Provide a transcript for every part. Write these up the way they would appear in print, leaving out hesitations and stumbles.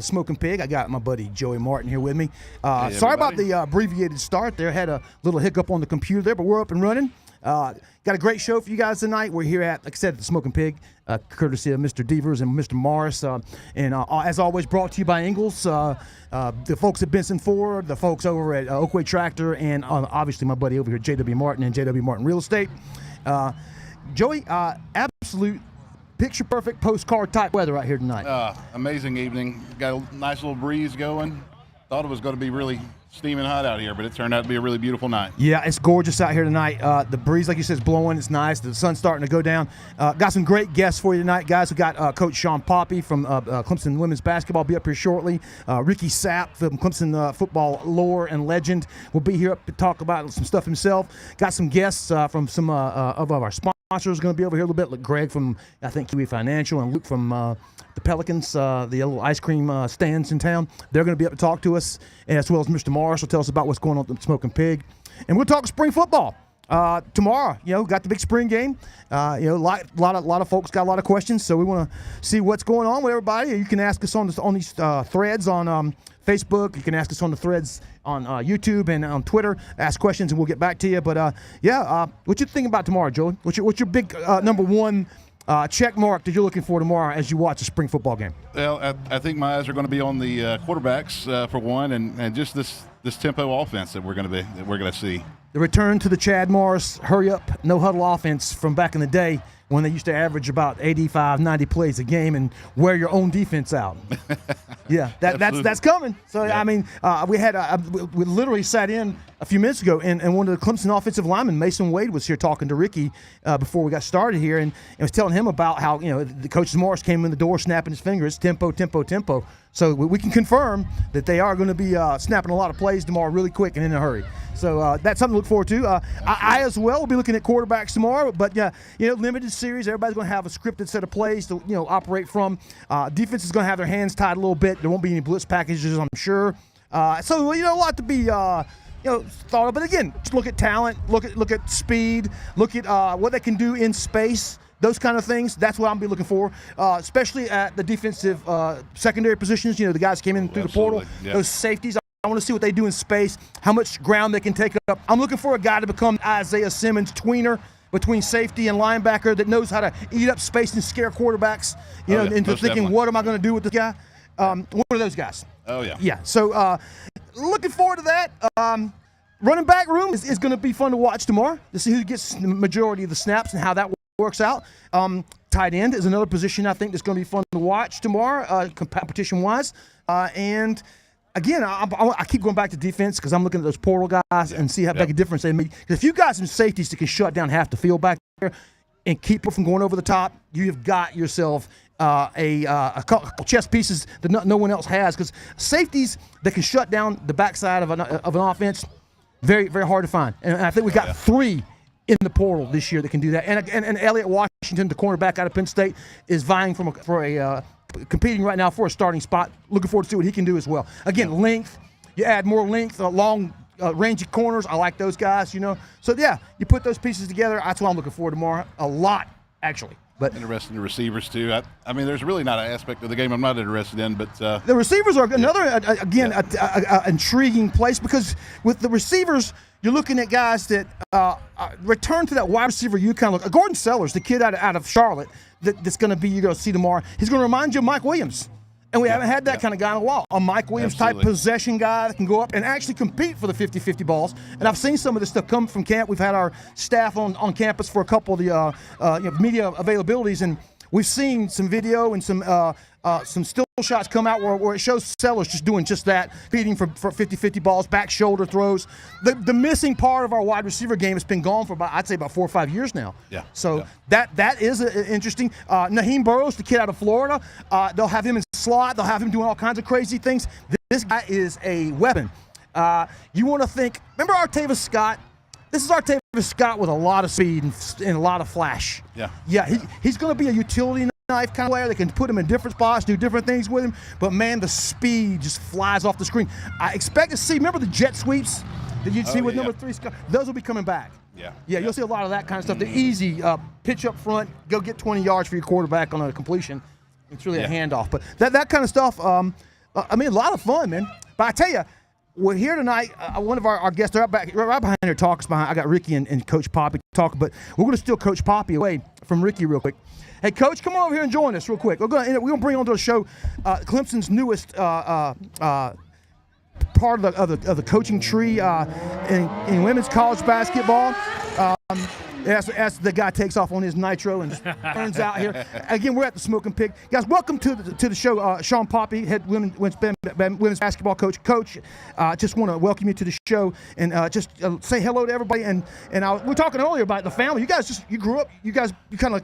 the Smoking Pig. I got my buddy Joey Martin here with me. Sorry about the abbreviated start there. Had a little hiccup on the computer there, but we're up and running. Got a great show for you guys tonight. We're here at, like I said, the Smoking Pig, courtesy of Mr. Devers and Mr. Morris. As always, brought to you by Ingalls, the folks at Benson Ford, the folks over at Oakway Tractor, and obviously my buddy over here, J.W. Martin and J.W. Martin Real Estate. Joey, absolute picture-perfect postcard type weather out here tonight. Amazing evening. Got a nice little breeze going. Thought it was going to be really steaming hot out here, but it turned out to be a really beautiful night. Yeah, it's gorgeous out here tonight. The breeze, like you said, is blowing. It's nice. The sun's starting to go down. Got some great guests for you tonight, guys. We got Coach Sean Poppy from Clemson women's basketball. Be up here shortly. Ricky Sapp from Clemson football lore and legend will be here up to talk about some stuff himself. Got some guests from some of our sponsors going to be over here a little bit. Like Greg from, I think, Kiwi Financial, and Luke from the Pelicans, the little ice cream stands in town. They're going to be up to talk to us, as well as Mr. Morris will tell us about what's going on at the Smoking Pig. And we'll talk spring football tomorrow. Got the big spring game. A lot of folks got a lot of questions, so we want to see what's going on with everybody. You can ask us on these threads on Facebook. You can ask us on the threads on YouTube and on Twitter. Ask questions, and we'll get back to you. But what you think about tomorrow, Joey? What's your big number one check mark that you're looking for tomorrow as you watch a spring football game? Well, I think my eyes are going to be on the quarterbacks for one, and just this tempo offense that we're going to see. The return to the Chad Morris hurry up, no huddle offense from back in the day when they used to average about 85, 90 plays a game and wear your own defense out. Yeah, that's coming. So yeah. I mean, we literally sat in a few minutes ago, and one of the Clemson offensive linemen, Mason Wade, was here talking to Ricky before we got started here, and was telling him about how the coach Morris came in the door snapping his fingers, tempo, tempo, tempo. So we can confirm that they are going to be snapping a lot of plays tomorrow, really quick and in a hurry. So that's something to look forward to. I as well will be looking at quarterbacks tomorrow, but limited series. Everybody's going to have a scripted set of plays to operate from. Defense is going to have their hands tied a little bit. There won't be any blitz packages, I'm sure. So a lot to be thought of. But again, just look at talent, look at speed, look at what they can do in space. Those kind of things, that's what I'm be looking for, especially at the defensive secondary positions. The guys came in through the portal, those safeties. I want to see what they do in space, how much ground they can take up. I'm looking for a guy to become Isaiah Simmons tweener between safety and linebacker that knows how to eat up space and scare quarterbacks, into thinking, definitely. What am I going to do with this guy? One of those guys. Oh, yeah. Yeah, so looking forward to that. Running back room is going to be fun to watch tomorrow to see who gets the majority of the snaps and how that works out. Tight end is another position I think that's going to be fun to watch tomorrow, competition-wise. And again, I keep going back to defense because I'm looking at those portal guys and see how big a difference they make. Because if you got some safeties that can shut down half the field back there and keep people from going over the top, you have got yourself a couple chess pieces that no one else has. Because safeties that can shut down the backside of an offense, very, very hard to find. And I think we got three in the portal this year that can do that. And Elliott Washington, the cornerback out of Penn State, is vying competing right now for a starting spot. Looking forward to see what he can do as well. Again, length. You add more length, long rangy corners. I like those guys, So, you put those pieces together. That's what I'm looking for tomorrow. A lot, actually. But interested in the receivers, too. I mean, there's really not an aspect of the game I'm not interested in. But the receivers are another, intriguing place because with the receivers, you're looking at guys that return to that wide receiver you kind of look. Gordon Sellers, the kid out of Charlotte, that's going to be, you're going to see tomorrow. He's going to remind you of Mike Williams. And we haven't had that kind of guy in a while. A Mike Williams-type possession guy that can go up and actually compete for the 50-50 balls. And I've seen some of this stuff come from camp. We've had our staff on campus for a couple of the media availabilities, and we've seen some video and some still shots come out where it shows Sellers just doing just that, competing for 50-50 balls, back shoulder throws. The missing part of our wide receiver game has been gone for about 4 or 5 years now. Yeah. So that is interesting. Naheem Burrows, the kid out of Florida, they'll have him in slot. They'll have him doing all kinds of crazy things. This guy is a weapon. You want to think, remember Artavis Scott? This is Artavis Scott with a lot of speed and a lot of flash. Yeah. He's going to be a utility knife kind of player. They can put him in different spots, do different things with him. But, man, the speed just flies off the screen. I expect to see, remember the jet sweeps that you'd see with number 3? Those will be coming back. Yeah, you'll see a lot of that kind of stuff. The easy pitch up front, go get 20 yards for your quarterback on a completion. It's really a handoff. But that kind of stuff, I mean, a lot of fun, man. But I tell you, we're here tonight. One of our guests, they're right behind there, talks behind. I got Ricky and Coach Poppy talking, but we're going to steal Coach Poppy away from Ricky real quick. Hey, Coach, come on over here and join us real quick. We're going to bring onto the show Clemson's newest part of the coaching tree in women's college basketball. As the guy takes off on his nitro and just burns out here. Again, we're at the Smoking Pig. Guys, welcome to the show. Sean Poppy, head women's basketball coach. Coach, just want to welcome you to the show and just say hello to everybody. And we were talking earlier about the family. You guys you grew up, you kind of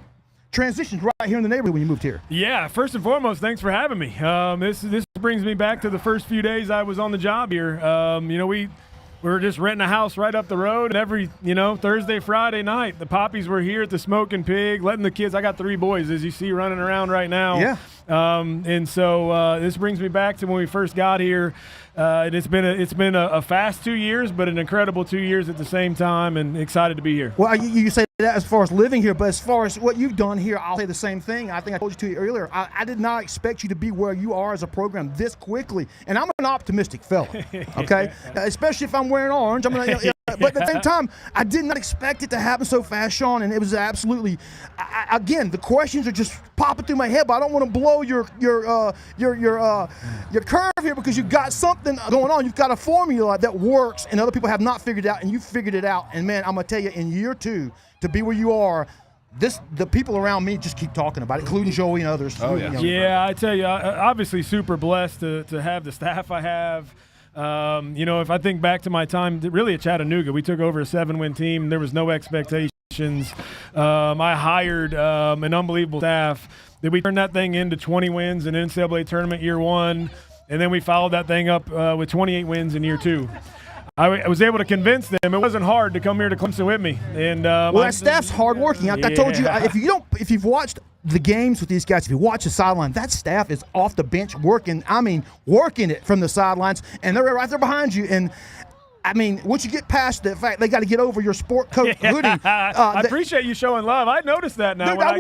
transitioned right here in the neighborhood when you moved here. Yeah, first and foremost, thanks for having me. This brings me back to the first few days I was on the job here. We were just renting a house right up the road, and every, Thursday, Friday night, the Poppies were here at the Smoking Pig, letting the kids. I got 3 boys, as you see, running around right now. Yeah. And so this brings me back to when we first got here. And it's been a fast 2 years, but an incredible 2 years at the same time, and excited to be here. Well, you say that as far as living here, but as far as what you've done here, I'll say the same thing. I think I told you to you earlier. I did not expect you to be where you are as a program this quickly, and I'm an optimistic fella. Okay, especially if I'm wearing orange. But at the same time, I did not expect it to happen so fast, Sean, and it was absolutely. Again, the questions are just popping through my head, but I don't want to blow your curve here because you've got something going on. You've got a formula that works, and other people have not figured it out, and you figured it out. And man, I'm gonna tell you, in year 2, to be where you are, the people around me just keep talking about it, including Joey and others. Oh yeah. Yeah, I tell you, obviously super blessed to have the staff I have. If I think back to my time, really at Chattanooga, we took over a 7-win team. There was no expectations. I hired an unbelievable staff. Then we turned that thing into 20 wins in NCAA tournament year 1, and then we followed that thing up with 28 wins in year 2. I was able to convince them it wasn't hard to come here to Clemson with me. And that staff's hardworking. I told you, if you've watched the games with these guys, if you watch the sideline, that staff is off the bench working. Working it from the sidelines, and they're right there behind you. And once you get past the fact they got to get over your sport coat hoodie. I appreciate you showing love. I noticed that now. Dude, I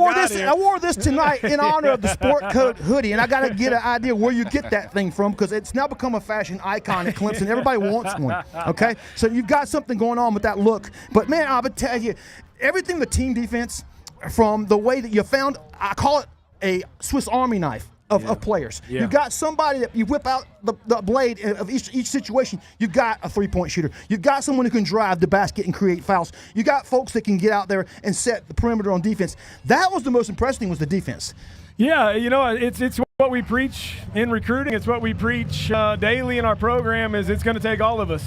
wore this tonight in honor of the sport coat hoodie, and I got to get an idea where you get that thing from because it's now become a fashion icon at Clemson. Everybody wants one. Okay, so you've got something going on with that look. But man, I would tell you, everything the team defense, from the way that you found, I call it a Swiss Army knife of players. Yeah. You've got somebody that you whip out the blade of each situation. You've got a 3-point shooter. You've got someone who can drive the basket and create fouls. You got folks that can get out there and set the perimeter on defense. That was the most impressive thing, was the defense. Yeah, it's what we preach in recruiting. It's what we preach daily in our program. Is it's going to take all of us.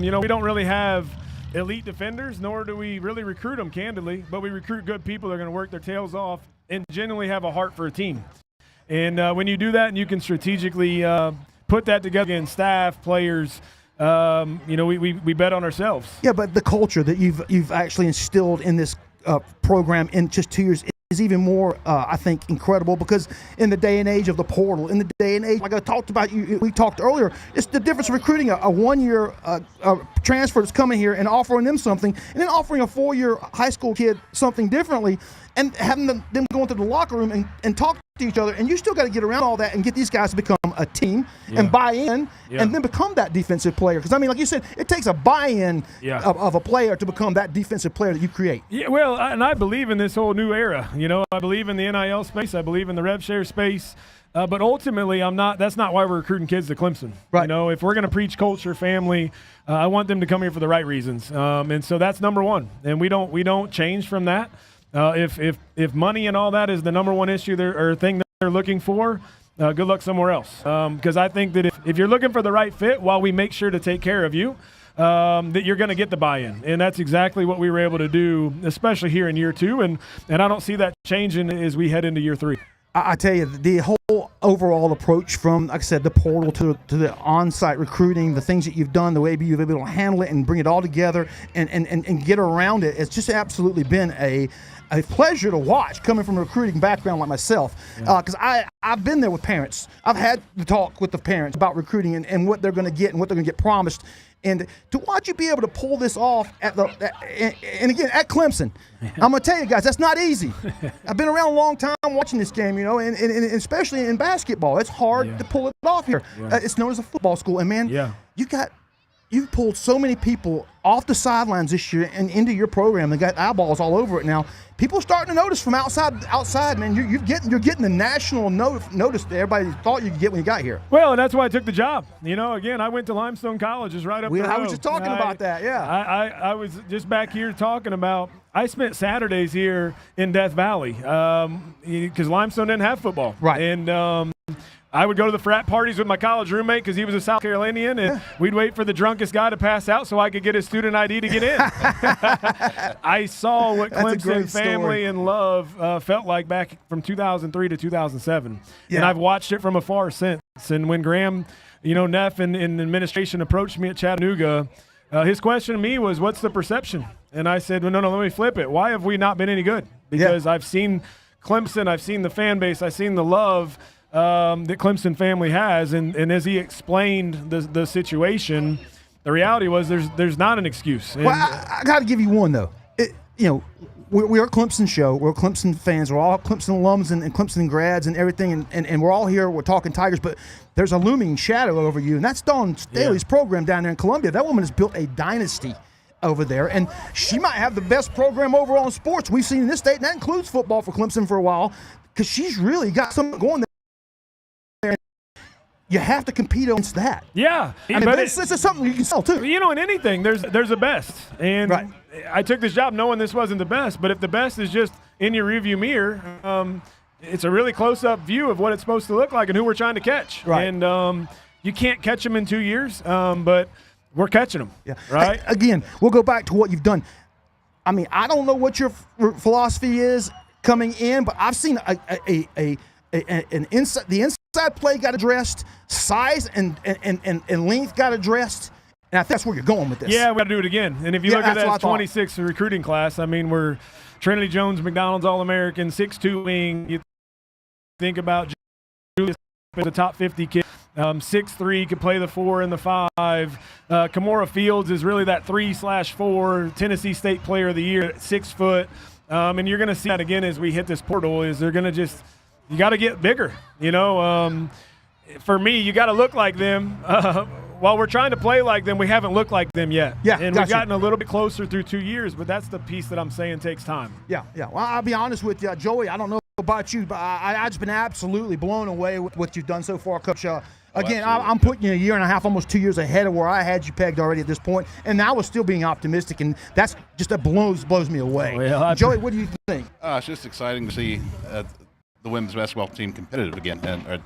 We don't really have elite defenders, nor do we really recruit them, candidly, but we recruit good people that are going to work their tails off and genuinely have a heart for a team. And when you do that and you can strategically put that together in staff, players, we bet on ourselves. Yeah, but the culture that you've actually instilled in this program in just 2 years is even more, I think, incredible, because in the day and age of the portal, in the day and age, like I talked about, we talked earlier, it's the difference of recruiting a 1-year transfer that's coming here and offering them something, and then offering a 4-year high school kid something differently, and having them go into the locker room and talk to each other, and you still got to get around all that and get these guys to become a team and buy in and then become that defensive player. Because, like you said, it takes a buy-in of a player to become that defensive player that you create. Yeah, well, and I believe in this whole new era. I believe in the NIL space. I believe in the rev share space. But ultimately, that's not why we're recruiting kids to Clemson. Right. If we're going to preach culture, family, I want them to come here for the right reasons. And so that's number one. And we don't change from that. If money and all that is the number one issue or thing that they're looking for, good luck somewhere else. Because I think that if you're looking for the right fit, while we make sure to take care of you, that you're going to get the buy-in. And that's exactly what we were able to do, especially here in year 2. And I don't see that changing as we head into year 3. I tell you, the whole overall approach from, like I said, the portal to the on-site recruiting, the things that you've done, the way you've been able to handle it and bring it all together and get around it, it's just absolutely been a pleasure to watch coming from a recruiting background like myself, because I've been there with parents. I've had the talk with the parents about recruiting and what they're going to get and what they're going to get promised. And to watch you be able to pull this off and again, at Clemson, I'm going to tell you guys, that's not easy. I've been around a long time watching this game, and especially in basketball. It's hard to pull it off here. It's known as a football school. And, man, you've pulled so many people off the sidelines this year and into your program. They got eyeballs all over it now. People are starting to notice from outside, man. You're getting the national notice that everybody thought you could get when you got here. Well, and that's why I took the job. Again, I went to Limestone College, is right up the road. I was just talking about that, yeah. I was just back here talking about, I spent Saturdays here in Death Valley because Limestone didn't have football. Right. And I would go to the frat parties with my college roommate because he was a South Carolinian, and we'd wait for the drunkest guy to pass out so I could get his student ID to get in. I saw what Clemson family and love felt like back from 2003 to 2007. Yeah. And I've watched it from afar since. And when Graham, Neff and administration approached me at Chattanooga, his question to me was, what's the perception? And I said, well, no, let me flip it. Why have we not been any good? Because I've seen Clemson, I've seen the fan base, I've seen the love that Clemson family has, and as he explained the situation, the reality was there's not an excuse. Well, I got to give you one though. We're a Clemson show. We're Clemson fans. We're all Clemson alums and Clemson grads and everything, and we're all here. We're talking Tigers, but there's a looming shadow over you, and that's Dawn Staley's program down there in Columbia. That woman has built a dynasty over there, and she might have the best program overall in sports we've seen in this state, and that includes football for Clemson for a while, because she's really got something going there. You have to compete against that. Yeah. But it's something you can sell too. In anything, there's a best. And I took this job knowing this wasn't the best, but if the best is just in your rearview mirror, it's a really close-up view of what it's supposed to look like and who we're trying to catch. Right. And you can't catch them in 2 years, but we're catching them. Yeah. Right? Again, we'll go back to what you've done. I mean, I don't know what your philosophy is coming in, but I've seen the inside play got addressed, size and length got addressed, and I think that's where you're going with this. Yeah, we got to do it again. And if you look at that 26 recruiting class, I mean, we're Trinity Jones McDonald's All-American, 6'2" wing. You think about Julius, the top 50 kid. 6'3", could play the 4 and the 5. Kimora Fields is really that 3/4 Tennessee State Player of the Year at 6 foot. And you're going to see that again as we hit this portal. Is they're going to you got to get bigger. For me, you got to look like them. While we're trying to play like them, we haven't looked like them yet. Yeah, and we've gotten a little bit closer through 2 years, but that's the piece that I'm saying takes time. Yeah. Well, I'll be honest with you, Joey. I don't know about you, but I've just been absolutely blown away with what you've done so far, Coach. Again, I'm putting you a year and a half, almost 2 years ahead of where I had you pegged already at this point, and I was still being optimistic, and that blows me away. Well, Joey, what do you think? It's just exciting to see the women's basketball team competitive again. And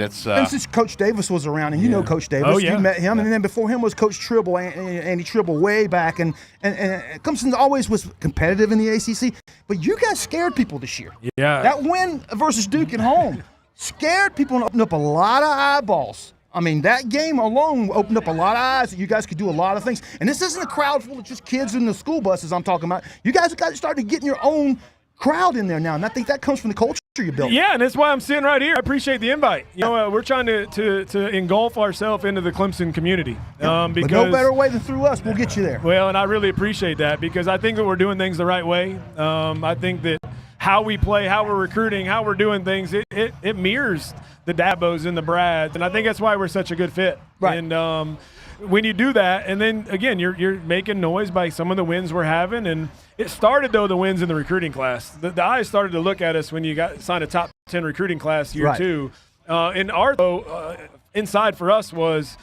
it's and since Coach Davis was around, and you know Coach Davis, oh, yeah. You met him, and then before him was Coach Tribble, Andy Tribble, way back, and Clemson always was competitive in the ACC, but you guys scared people this year. Yeah, that win versus Duke at home scared people and opened up a lot of eyeballs. I mean, that game alone opened up a lot of eyes that you guys could do a lot of things. And this isn't a crowd full of just kids in the school buses I'm talking about. You guys got to start getting your own crowd in there now, and I think that comes from the culture you built. Yeah, and that's why I'm sitting right here. I appreciate the invite. We're trying to engulf ourselves into the Clemson community. Because but no better way than through us. We'll get you there. Well, and I really appreciate that because I think that we're doing things the right way. I think that how we play, how we're recruiting, how we're doing things, it mirrors the Dabos and the Brads, and I think that's why we're such a good fit. Right. And when you do that, and then again, you're making noise by some of the wins we're having, and it started though the wins in the recruiting class. The eyes started to look at us when you signed a top 10 recruiting class year two. And our inside for us was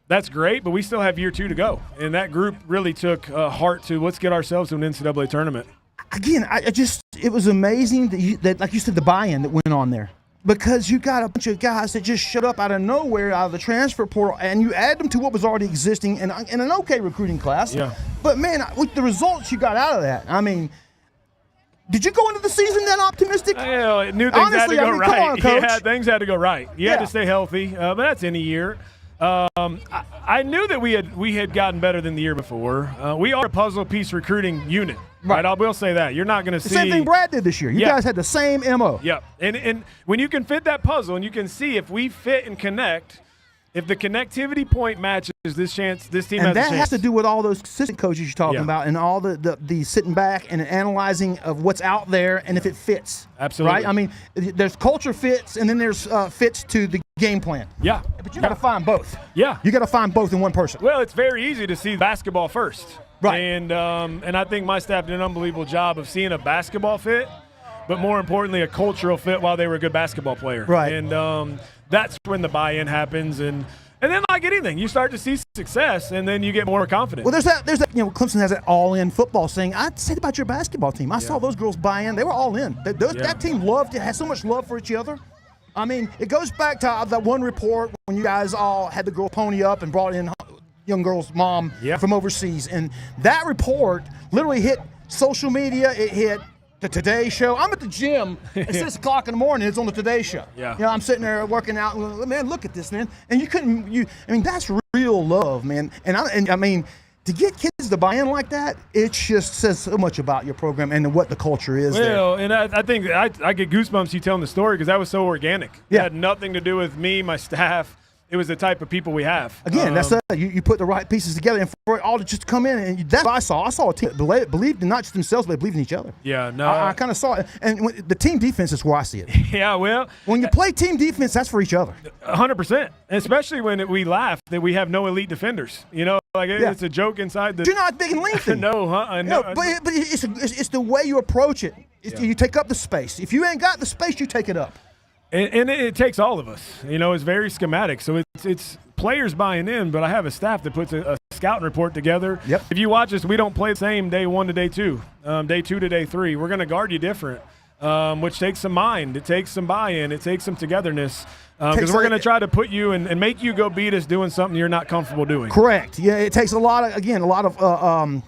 that's great, but we still have year 2 to go, and that group really took heart to let's get ourselves to an NCAA tournament. Again, it was amazing that like you said, the buy-in that went on there. Because you got a bunch of guys that just showed up out of nowhere, out of the transfer portal, and you add them to what was already existing in an okay recruiting class. Yeah. But, man, with the results you got out of that, I mean, did you go into the season that optimistic? Yeah, knew things had to go right. Come on, Coach. Yeah, things had to go right. You had to stay healthy, but that's any year. I knew that we had gotten better than the year before. We are a puzzle piece recruiting unit, right? I will say that. You're not going to see the same thing Brad did this year. You guys had the same MO. Yep. And when you can fit that puzzle and you can see if we fit and connect, if the connectivity point matches, this team has a chance. And that has to do with all those assistant coaches you're talking about and all the sitting back and analyzing of what's out there and if it fits. Absolutely. Right? I mean, there's culture fits and then there's fits to the game plan. Yeah. But you got to find both. Yeah. You got to find both in one person. Well, it's very easy to see basketball first. Right. And I think my staff did an unbelievable job of seeing a basketball fit, but more importantly, a cultural fit while they were a good basketball player. Right. And that's when the buy-in happens. And then, like anything, you start to see success, and then you get more confident. Well, there's that. Clemson has that all-in football thing. I'd say about your basketball team. I saw those girls buy in. They were all in. That team had so much love for each other. I mean, it goes back to that one report when you guys all had the girl pony up and brought in young girl's mom from overseas, and that report literally hit social media. It hit the Today Show. I'm at the gym at 6 o'clock in the morning. It's on the Today Show. Yeah. I'm sitting there working out. And, man, look at this, man. And that's real love, man. And I mean, to get kids to buy in like that, it just says so much about your program and what the culture is there. Well, and I think I get goosebumps you telling the story because that was so organic. It had nothing to do with me, my staff. It was the type of people we have. Again, that's you put the right pieces together, and for it all to just come in, and that's what I saw. I saw a team that believed in not just themselves, but believed in each other. Yeah, no. I kind of saw it. And the team defense is where I see it. Yeah, well. When you play team defense, that's for each other. 100%. Especially when we laugh that we have no elite defenders. It's a joke inside the. You're not big and lengthy. No, no. But it's the way you approach it. You take up the space. If you ain't got the space, you take it up. And it takes all of us. It's very schematic. So it's players buying in, but I have a staff that puts a scouting report together. Yep. If you watch us, we don't play the same day 1 to day 2, day 2 to day 3. We're going to guard you different, which takes some mind. It takes some buy-in. It takes some togetherness. Because we're going to try to put you and make you go beat us doing something you're not comfortable doing. Correct. Yeah, it takes a lot of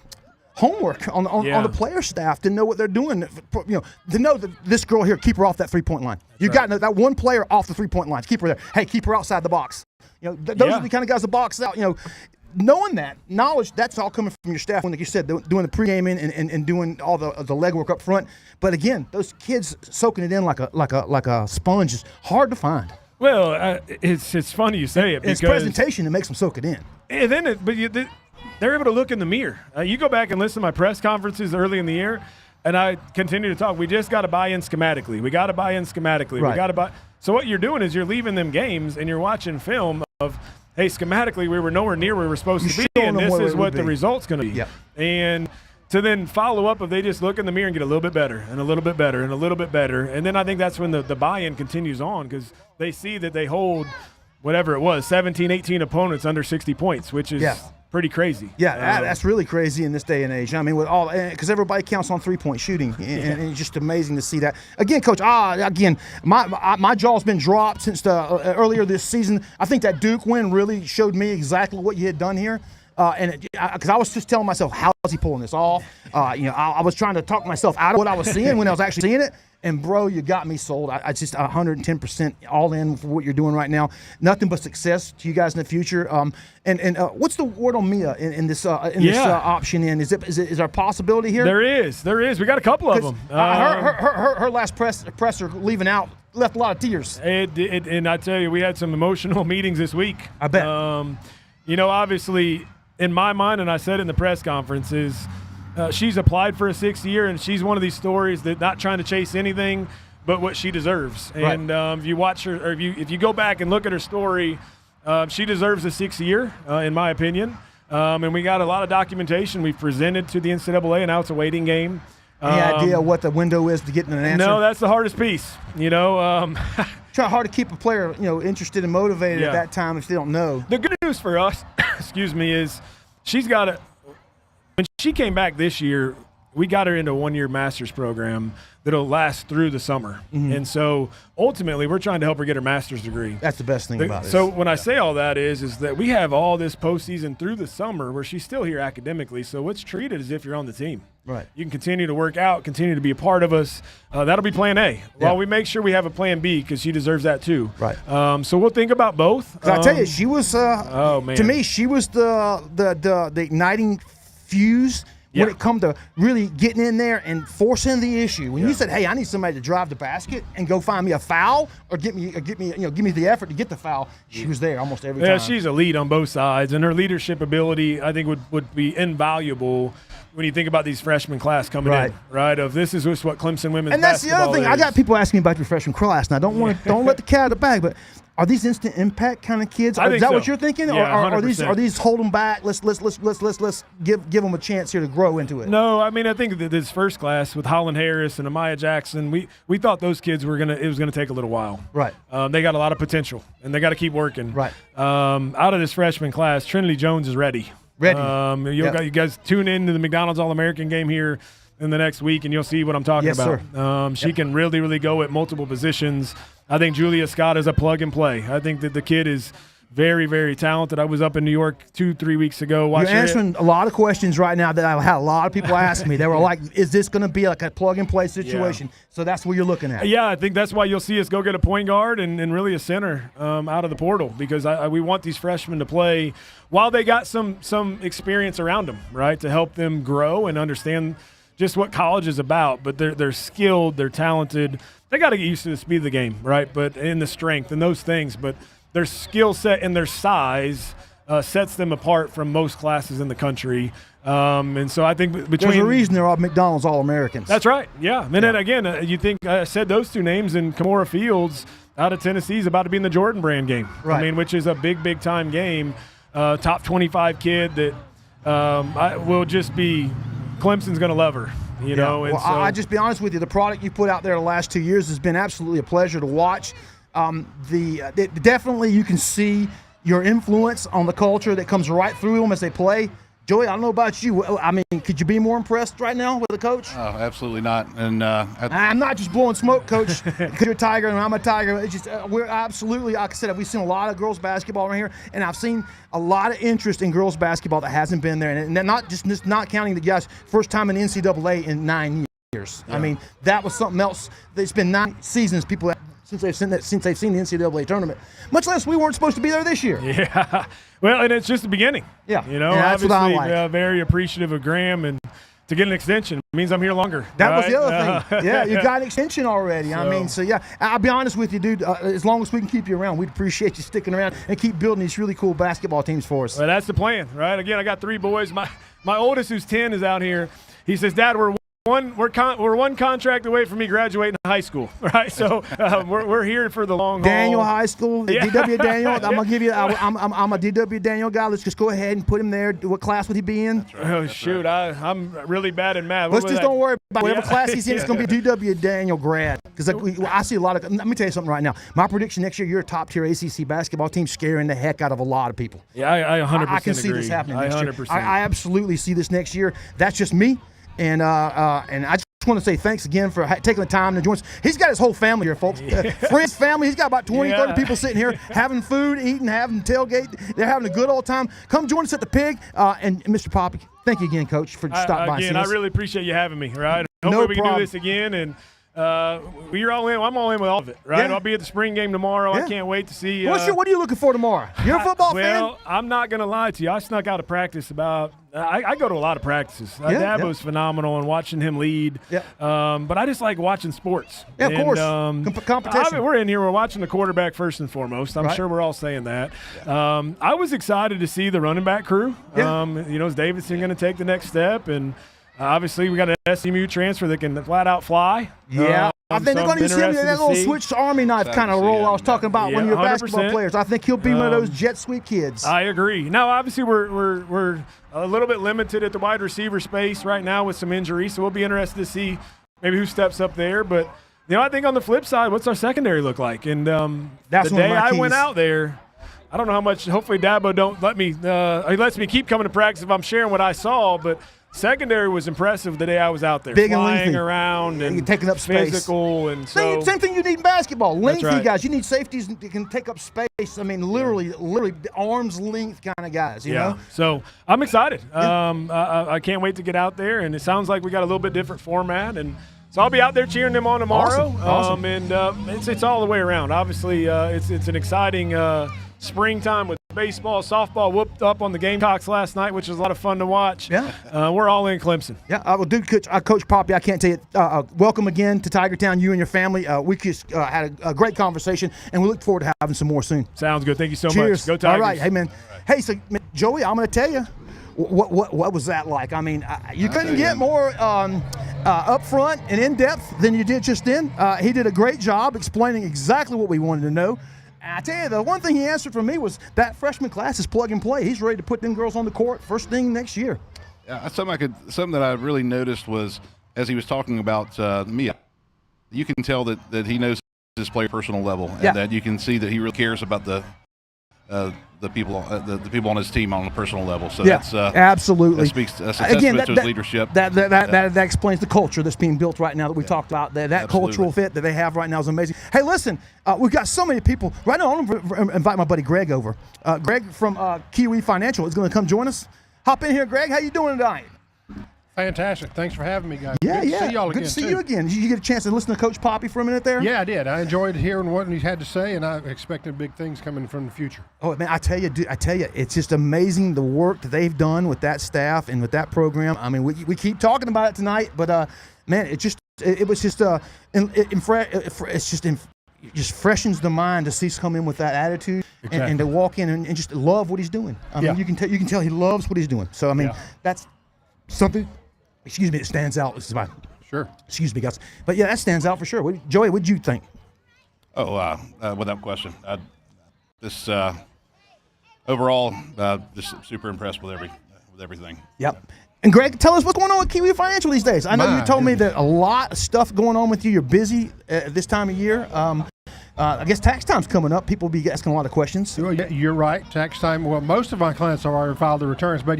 homework on the player staff to know what they're doing. To know that this girl here, keep her off that 3-point line. You got that one player off the 3-point line. Keep her there. Hey, keep her outside the box. Those are the kind of guys that box out. Knowing that knowledge, that's all coming from your staff. When, like you said, doing the pre-gaming and doing all the legwork up front. But again, those kids soaking it in like a sponge is hard to find. Well, it's funny you say it because it's presentation that makes them soak it in. And then they're able to look in the mirror. You go back and listen to my press conferences early in the year, and I continue to talk. We just got to buy in schematically. We got to buy in schematically. Right. We got to buy. So what you're doing is you're leaving them games, and you're watching film of, hey, schematically we were nowhere near where we were supposed to be, and this is what the result's going to be. Yep. And to then follow up if they just look in the mirror and get a little bit better and a little bit better and a little bit better. And then I think that's when the buy-in continues on because they see that they hold whatever it was, 17, 18 opponents under 60 points, which is pretty crazy. Yeah, that's really crazy in this day and age. I mean, with all because everybody counts on 3-point shooting, and it's just amazing to see that. Again, Coach. My jaw's been dropped since earlier this season. I think that Duke win really showed me exactly what you had done here. Because I was just telling myself, how is he pulling this off? I was trying to talk myself out of what I was seeing when I was actually seeing it. And, bro, you got me sold. I just 110% all in for what you're doing right now. Nothing but success to you guys in the future. What's the word on Mia in this option in? Is there a possibility here? There is. We got a couple of them. Her last presser leaving out left a lot of tears. And I tell you, we had some emotional meetings this week. I bet. Obviously, in my mind, and I said in the press conference, is she's applied for a 6th year, and she's one of these stories that not trying to chase anything but what she deserves. Right. And if you watch her, or if you go back and look at her story, she deserves a 6th year, in my opinion. And we got a lot of documentation we've presented to the NCAA, and now it's a waiting game. Any idea what the window is to getting an answer? No, that's the hardest piece. Try hard to keep a player, interested and motivated at that time if they don't know. The good news for us, is she's got when she came back this year, we got her into a one-year master's program that'll last through the summer. And so ultimately we're trying to help her get her master's degree. That's the best thing about it. So when I say all that is that we have all this postseason through the summer where she's still here academically. So it's treated as if you're on the team. Right. You can continue to work out, continue to be a part of us. That'll be plan A. While we make sure we have a plan B because she deserves that too. Right. So we'll think about both. I tell you, she was. Oh man. To me, she was the igniting fuse. When it come to really getting in there and forcing the issue, when you said, "Hey, I need somebody to drive the basket and go find me a foul or give me the effort to get the foul," she was there almost every time. Yeah, she's a lead on both sides, and her leadership ability, I think, would be invaluable when you think about these freshman class coming in. Right? Of this is just what Clemson women's and that's the other thing. is. I got people asking me about your freshman class, and I don't let the cat out of the bag, but. Are these instant impact kind of kids? Is that what you're thinking, or are these hold them back? Let's give them a chance here to grow into it. No, I mean I think that this first class with Holland Harris and Amaya Jackson, we thought those kids it was gonna take a little while. Right. They got a lot of potential, and they got to keep working. Right. Out of this freshman class, Trinity Jones is ready. You guys tune in to the McDonald's All-American game here in the next week, and you'll see what I'm talking about. Sir. She can really, really go at multiple positions. I think Julia Scott is a plug and play. I think that the kid is very, very talented. I was up in New York 2-3 weeks ago. You're answering a lot of questions right now that I had a lot of people ask me. They were like, is this going to be like a plug and play situation? So that's what you're looking at. Yeah, I think that's why you'll see us go get a point guard and really a center out of the portal because we want these freshmen to play while they got some experience around them, right, to help them grow and understand just what college is about. But they're skilled, they're talented. They got to get used to the speed of the game, right? But in the strength and those things. But their skill set and their size sets them apart from most classes in the country. And so I think there's a reason they're all McDonald's All-Americans. That's right, yeah. And then again, you think I said those two names, and Kimora Fields out of Tennessee is about to be in the Jordan Brand game. Right. I mean, which is a big time game. Top 25 kid that will just be Clemson's going to love her. You know, and well, so, I just be honest with you. The product you put out there the last 2 years has been absolutely a pleasure to watch. Definitely you can see your influence on the culture that comes right through them as they play. Joey, I don't know about you. I mean, could you be more impressed right now with the coach? Oh, absolutely not. And I'm not just blowing smoke, Coach, because you're a Tiger and I'm a Tiger. It's just we're absolutely, like I said, we've seen a lot of girls basketball around here, and I've seen a lot of interest in girls basketball that hasn't been there, and not counting the guys first time in the NCAA in 9 years. Yeah. I mean, that was something else. It's been 9 seasons since they've seen the NCAA tournament. Much less we weren't supposed to be there this year. Yeah. Well, and it's just the beginning. Yeah. You know, that's obviously what I like. Very appreciative of Graham, and to get an extension means I'm here longer. That was the other thing. Yeah, you got an extension already. I mean, so yeah, I'll be honest with you, dude. As long as we can keep you around, we'd appreciate you sticking around and keep building these really cool basketball teams for us. Well, that's the plan, right? Again, I got 3 boys. My oldest, who's 10, is out here. He says, "Dad, we're one contract away from me graduating high school, right? So we're here for the long haul." Daniel High School, yeah. DW Daniel. I'm gonna give you. I'm a DW Daniel guy. Let's just go ahead and put him there. What class would he be in? Right. Oh shoot, I'm really bad in math. Don't worry about whatever class he's in. It's gonna be DW Daniel grad. Because I see a lot of. Let me tell you something right now. My prediction next year, you're a top tier ACC basketball team, scaring the heck out of a lot of people. Yeah, I 100% I can see agree. this happening next 100%. year. I absolutely see this next year. That's just me. And I just want to say thanks again for taking the time to join us. He's got his whole family here, folks. Friends, family. He's got about 20, 30 people sitting here having food, eating, having tailgate. They're having a good old time. Come join us at the Pig. And Mr. Poppy, thank you again, Coach, for stopping by. Again, I really appreciate you having me, right? Hopefully we can do this again. And you're all in. I'm all in with all of it, right? Yeah. I'll be at the spring game tomorrow. Yeah. I can't wait to see. What are you looking for tomorrow? You're a football fan? Well, I'm not going to lie to you. I snuck out of practice about I go to a lot of practices. Dabo's phenomenal, and watching him lead. Yeah. But I just like watching sports. Yeah, of course. Competition. We're in here. We're watching the quarterback first and foremost. I'm sure we're all saying that. Yeah. I was excited to see the running back crew. Yeah. Is Davidson going to take the next step? And obviously, we got an SMU transfer that can flat out fly. Yeah. I think they're going to use him that little switch Army knife kind of role I was talking about when you're 100%. Basketball players. I think he'll be one of those jet sweep kids. I agree. Now, obviously, we're a little bit limited at the wide receiver space right now with some injuries, so we'll be interested to see maybe who steps up there. But, I think on the flip side, what's our secondary look like? And that's the day I went out there, I don't know how much – hopefully Dabo don't let me he lets me keep coming to practice if I'm sharing what I saw, but – Secondary was impressive the day I was out there. Big and flying lengthy. around and taking up space. physical. And so, Same thing you need in basketball. Lengthy right. guys. You need safeties that can take up space. I mean, literally arm's length kind of guys, you know? So I'm excited. I can't wait to get out there, and it sounds like we got a little bit different format. And so I'll be out there cheering them on tomorrow. Awesome. And it's all the way around. Obviously, it's an exciting springtime with baseball, softball whooped up on the Gamecocks last night, which was a lot of fun to watch. Yeah. We're all in Clemson. Yeah, Coach Poppy, I can't tell you, welcome again to Tiger Town, you and your family. We just had a great conversation, and we look forward to having some more soon. Sounds good. Thank you so Cheers. much. Go Tigers. All right. Hey, man. Hey, so, Joey, I'm going to tell you, what was that like? I mean, you couldn't get more upfront and in-depth than you did just then. He did a great job explaining exactly what we wanted to know. I tell you, the one thing he answered for me was that freshman class is plug and play. He's ready to put them girls on the court first thing next year. Yeah, something that I really noticed was as he was talking about Mia, you can tell that he knows his player personal level, and that you can see that he really cares about the people on his team on a personal level. So that's absolutely. That speaks that's a testament to his leadership. That explains the culture that's being built right now that we talked about. That cultural fit that they have right now is amazing. Hey, listen, we've got so many people right now. I want to invite my buddy Greg over. Greg from Kiwi Financial is going to come join us. Hop in here, Greg. How you doing tonight? Fantastic. Thanks for having me, guys. Yeah, Good to see y'all Good again, to see too. you again. Did you get a chance to listen to Coach Poppy for a minute there? Yeah, I did. I enjoyed hearing what he had to say, and I expected big things coming from the future. Oh, man, I tell you, it's just amazing the work that they've done with that staff and with that program. I mean, we keep talking about it tonight, but man, it just freshens the mind to see us come in with that attitude and to walk in and just love what he's doing. I mean, you can tell he loves what he's doing. So I mean, that's something. Excuse me, it stands out. This is my Sure. Excuse me, guys, but yeah, that stands out for sure. Joey, what did you think? Oh, without question, overall, just super impressed with everything. Yep. And Greg, tell us what's going on with Kiwi Financial these days. I know you told me that a lot of stuff going on with you. You're busy at this time of year. I guess tax time's coming up. People will be asking a lot of questions. Well, yeah, you're right. Tax time. Well, most of my clients have already filed their returns, but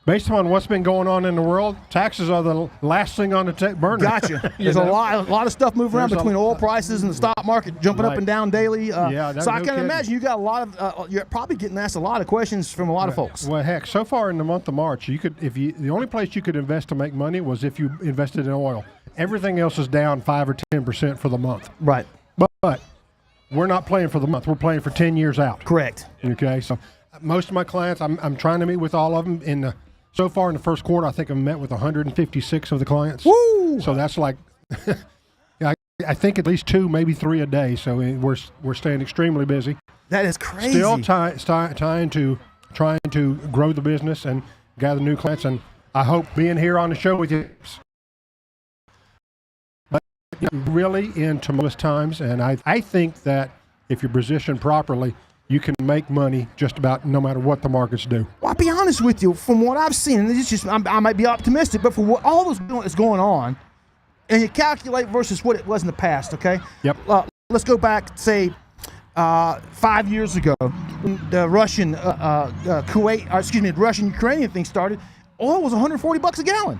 based on what's been going on in the world, taxes are the last thing on the burner. Gotcha. There's a lot of stuff moving around between oil prices and the stock market jumping up and down daily. So I can imagine you got a lot of. You're probably getting asked a lot of questions from a lot of folks. Well, heck, so far in the month of March, the only place you could invest to make money was if you invested in oil. Everything else is down 5 or 10% for the month. Right. But we're not playing for the month. We're playing for 10 years out. Correct. Okay. So most of my clients, I'm trying to meet with all of them so far in the first quarter, I think I've met with 156 of the clients. Woo! So that's like, I think at least 2, maybe 3 a day. So we're staying extremely busy. That is crazy. Still trying to grow the business and gather new clients. And I hope being here on the show with you. But really in tumultuous times, and I think that if you're positioned properly, you can make money just about no matter what the markets do. Well, I'll be honest with you. From what I've seen, and it's just I might be optimistic, but for what all that's going on, and you calculate versus what it was in the past, okay? Yep. Let's go back, say, 5 years ago, when the Russian Russian-Ukrainian thing started. Oil was $140 a gallon.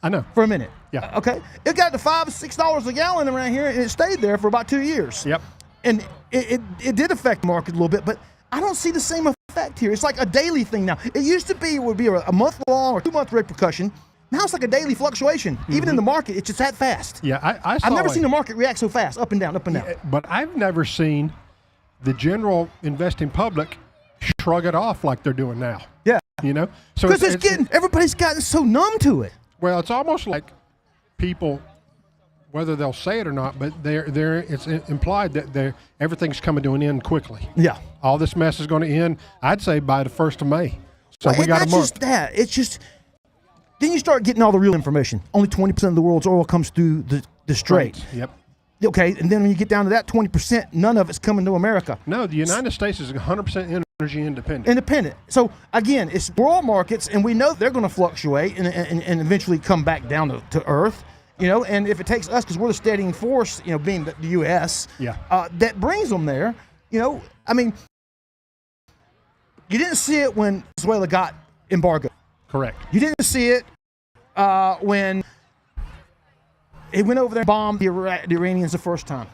I know. For a minute. Yeah. Okay. It got to $5, $6 a gallon around here, and it stayed there for about 2 years. Yep. And it did affect the market a little bit, but I don't see the same effect here. It's like a daily thing now. It used to be a month-long or 2-month repercussion. Now it's like a daily fluctuation. Mm-hmm. Even in the market, it's just that fast. Yeah, I've never seen the market react so fast, up and down, up and down. Yeah, but I've never seen the general investing public shrug it off like they're doing now. Yeah. So because everybody's gotten so numb to it. Well, it's almost like people, whether they'll say it or not, but it's implied that everything's coming to an end quickly. Yeah. All this mess is going to end, I'd say, by the 1st of May. So we got a month. Just that. It's just then you start getting all the real information. Only 20% of the world's oil comes through the Strait. Right. Yep. Okay, and then when you get down to that 20%, none of it's coming to America. No, the United States is 100% energy independent. So, again, it's world markets, and we know they're going to fluctuate and eventually come back down to Earth. And if it takes us, because we're the steadying force, being the U.S., that brings them there. I mean, you didn't see it when Venezuela got embargoed. Correct. You didn't see it when he went over there and bombed the Iranians the first time.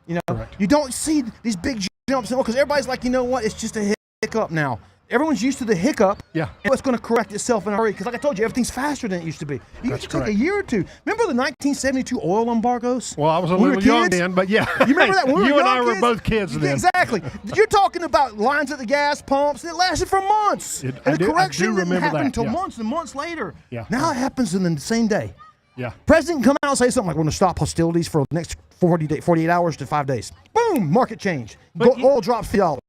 You know, Correct. you don't see these big jumps because everybody's like, you know what? It's just a hiccup now. Everyone's used to the hiccup. Yeah. And it's going to correct itself in a hurry because, like I told you, everything's faster than it used to be. It used to take a year or two. Remember the 1972 oil embargoes? Well, I was a We were little young kids? then, but yeah. You remember that? When we You were and young I were kids? both kids then. Exactly. You're talking about lines at the gas pumps. It lasted for months. I And the do correction didn't remember happen that, until yeah. months and months later. Yeah. Now it happens in the same day. Yeah. President can come out and say something like, we're going to stop hostilities for the next 48 hours to 5 days. Boom, market change. Oil drops $3.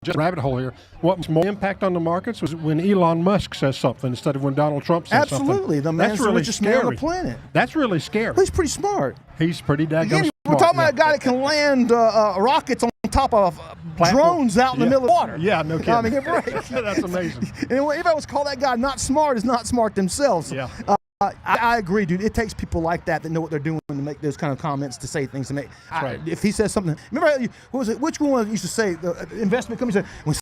Just rabbit hole here. What's more impact on the markets was when Elon Musk says something instead of when Donald Trump says something. Absolutely. The man's the richest man on the planet. That's really scary. Well, he's pretty smart. He's pretty daggone Again, smart. we're talking about a yeah. guy that can land rockets on top of drones out in the middle of water. Yeah, no kidding. I mean, get right. That's amazing. And anybody was call that guy not smart is not smart themselves. Yeah. I agree, dude. It takes people like that know what they're doing to make those kind of comments, to say things to make. Right. If he says something, remember what was it? Which one used to say the investment company said when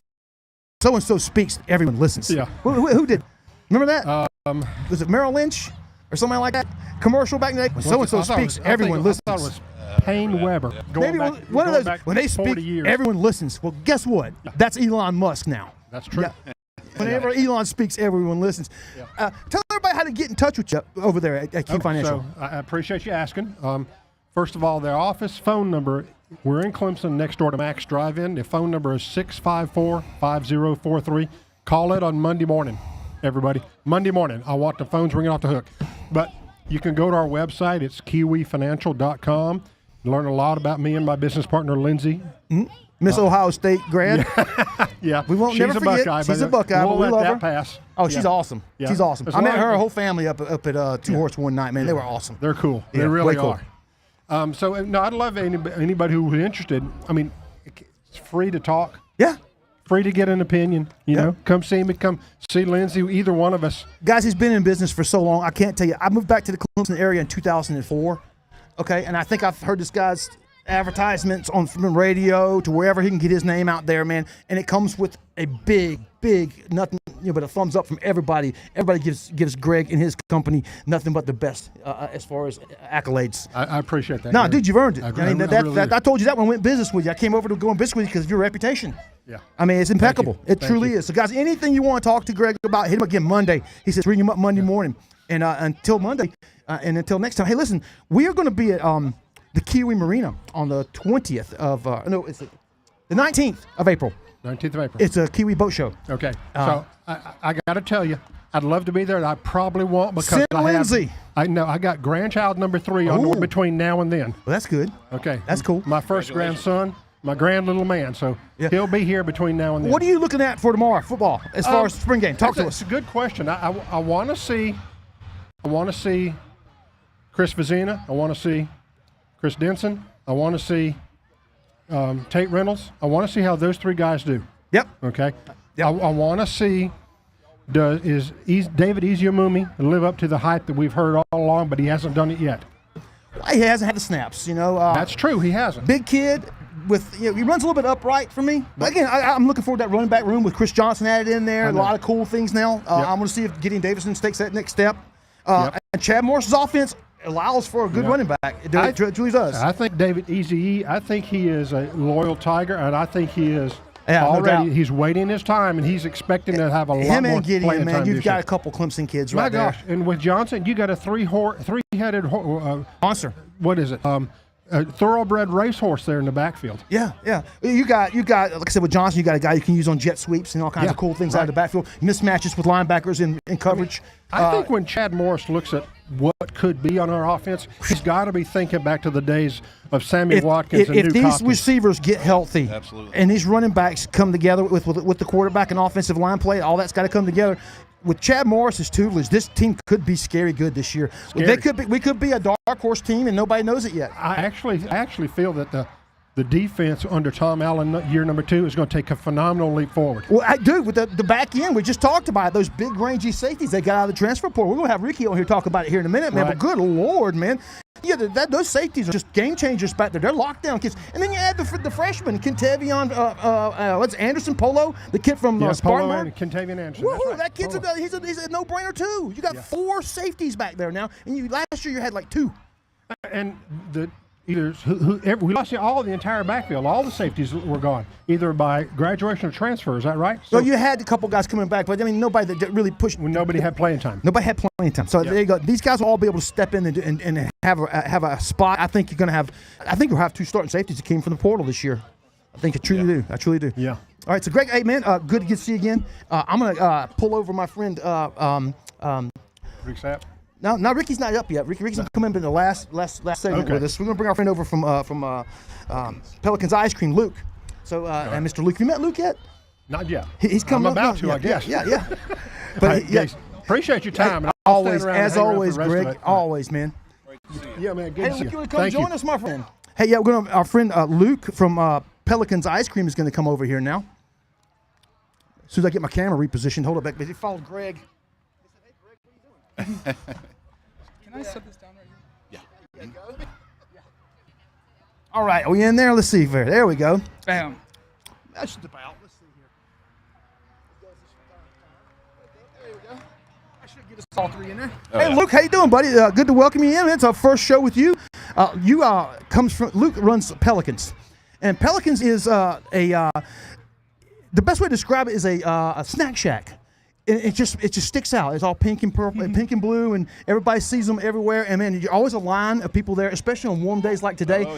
so and so speaks, everyone listens. Yeah. Who did? Remember that? Was it Merrill Lynch or something like that? Commercial back in the day. When so and so speaks, everyone listens. I thought it was Payne Weber. Maybe one of those. When they speak, everyone listens. Well, guess what? That's Elon Musk now. That's true. Yeah. Whenever Elon speaks, everyone listens. Yeah. Tell everybody how to get in touch with you over there at Key Financial. So I appreciate you asking. First of all, their office phone number, we're in Clemson next door to Max Drive-In. The phone number is 654-5043. Call it on Monday morning, everybody. Monday morning. I want the phones ringing off the hook. But you can go to our website. It's kiwifinancial.com. Learn a lot about me and my business partner, Lindsay. Miss Ohio State grad. Yeah, We won't she's never a forget. Buckeye, She's but a Buckeye, we'll but we let love that her. pass. Oh, she's Yeah. awesome. Yeah. She's awesome. As I met long her as- whole family up at Two Horse one night, man. They were awesome. They're cool. Yeah, They really way cool. are. So, no, I'd love anybody who's interested. I mean, it's free to talk, Yeah. free to get an opinion. You know, come see me, come see Lindsay, either one of us. Guys, he's been in business for so long. I can't tell you. I moved back to the Clemson area in 2004. Okay, and I think I've heard this guy's advertisements from radio to wherever he can get his name out there, man. And it comes with a big nothing, but a thumbs up from everybody. Everybody gives Greg and his company nothing but the best as far as accolades. I appreciate that. No, Gary. dude, you've earned it. I I mean, really do. I told you that when I went business with you. I came over to go in business with you because of your reputation. Yeah. I mean, it's impeccable. It Thank truly you. is. So, guys, anything you want to talk to Greg about, hit him again Monday. He says, ring him up Monday morning. And until Monday, and until next time, hey, listen, we are going to be at the Kiwi Marina on the 20th of, it's the 19th of April. 19th of April. It's a Kiwi boat show. Okay. So I got to tell you, I'd love to be there. I probably won't because Send Lindsay. I got grandchild number 3 on the Ooh. way between now and then. Well, that's good. Okay. That's cool. My first grandson, my grand little man. So Yeah. he'll be here between now and then. What are you looking at for tomorrow, football, as far as spring game? Talk to It's us. a good question. I want to see Chris Vizina. I want to see Chris Denson. I want to see Tate Reynolds. I want to see how those 3 guys do. Yep. Okay. Yep. I want to see is David Eziamumi live up to the hype that we've heard all along, but he hasn't done it yet. He hasn't had the snaps, That's true. He hasn't. Big kid with he runs a little bit upright for me. But again, I'm looking forward to that running back room with Chris Johnson added in there. A know. lot of cool things now. I'm going to see if Gideon Davison takes that next step. And Chad Morris's offense allows for a good running back. It truly does. I think David Eze. I think he is a loyal Tiger, and I think he is Yeah, no already. doubt. He's waiting his time, and he's expecting to have a lot Him more and Gideon, playing man, time you've this got year. a couple Clemson kids My right gosh! there. And with Johnson, you got a three-headed. Monster. What is it? A thoroughbred racehorse there in the backfield. Yeah. You got like I said with Johnson, you got a guy you can use on jet sweeps and all kinds of cool things out of the backfield. Mismatches with linebackers in coverage. I think when Chad Morris looks at what could be on our offense, he's got to be thinking back to the days of Sammy Watkins and if Duke these Hopkins. receivers get healthy, Absolutely. and these running backs come together with the quarterback and offensive line play, all that's got to come together. With Chad Morris's tutelage, this team could be scary good this year. Scary. We could be a dark horse team, and nobody knows it yet. I actually feel that the defense under Tom Allen year number 2 is going to take a phenomenal leap forward. Well, with the back end, we just talked about it, those big rangy safeties they got out of the transfer portal. We're going to have Ricky on here talk about it here in a minute, man. Right. But good Lord, man. Yeah, those safeties are just game changers back there. They're lockdown kids. And then you add the freshman, Kentavion, what's Anderson, Polo, the kid from Polo Spartanburg. and Kentavion Anderson. Woo, That's right. that kid's he's a no-brainer too. You got 4 safeties back there now, and last year you had like 2. And we lost all the entire backfield. All the safeties were gone, either by graduation or transfer. Is that right? So you had a couple guys coming back, but I mean nobody that really pushed. When nobody had playing time. Nobody had playing time. So there you go. These guys will all be able to step in and have a spot. I think you'll have 2 starting safeties that came from the portal this year. I think I truly do. I truly do. Yeah. All right. So Greg, hey man, good to get to see you again. I'm gonna pull over my friend. Rick Sapp. No, Ricky's not up yet. Ricky's gonna come in the last segment with us. We're gonna bring our friend over from Pelican's Ice Cream, Luke. So and Mr. Luke, have you met Luke yet? Not yet. He's coming I'm about to, I guess. Yeah. But appreciate your time. Always, as always, Greg. Always, man. Yeah, man. Good to see Hey, you. come join us, my friend. Hey, yeah, our friend Luke from Pelican's Ice Cream is going to come over here now. As soon as I get my camera repositioned, hold it back. But he followed Greg. He said, "Hey, Greg, what are you doing?" Can I set this down right here? Yeah. All right, are we in there? Let's see. There we go. Bam. That's just about. Let's see here. There we go. I should get us all 3 in there. Hey, Luke, how you doing, buddy? Good to welcome you in. It's our first show with you. Luke runs Pelicans, and Pelicans is the best way to describe it is a snack shack. It just sticks out. It's all pink and purple and pink and blue, and everybody sees them everywhere. And man, you're always a line of people there, especially on warm days like today. Oh,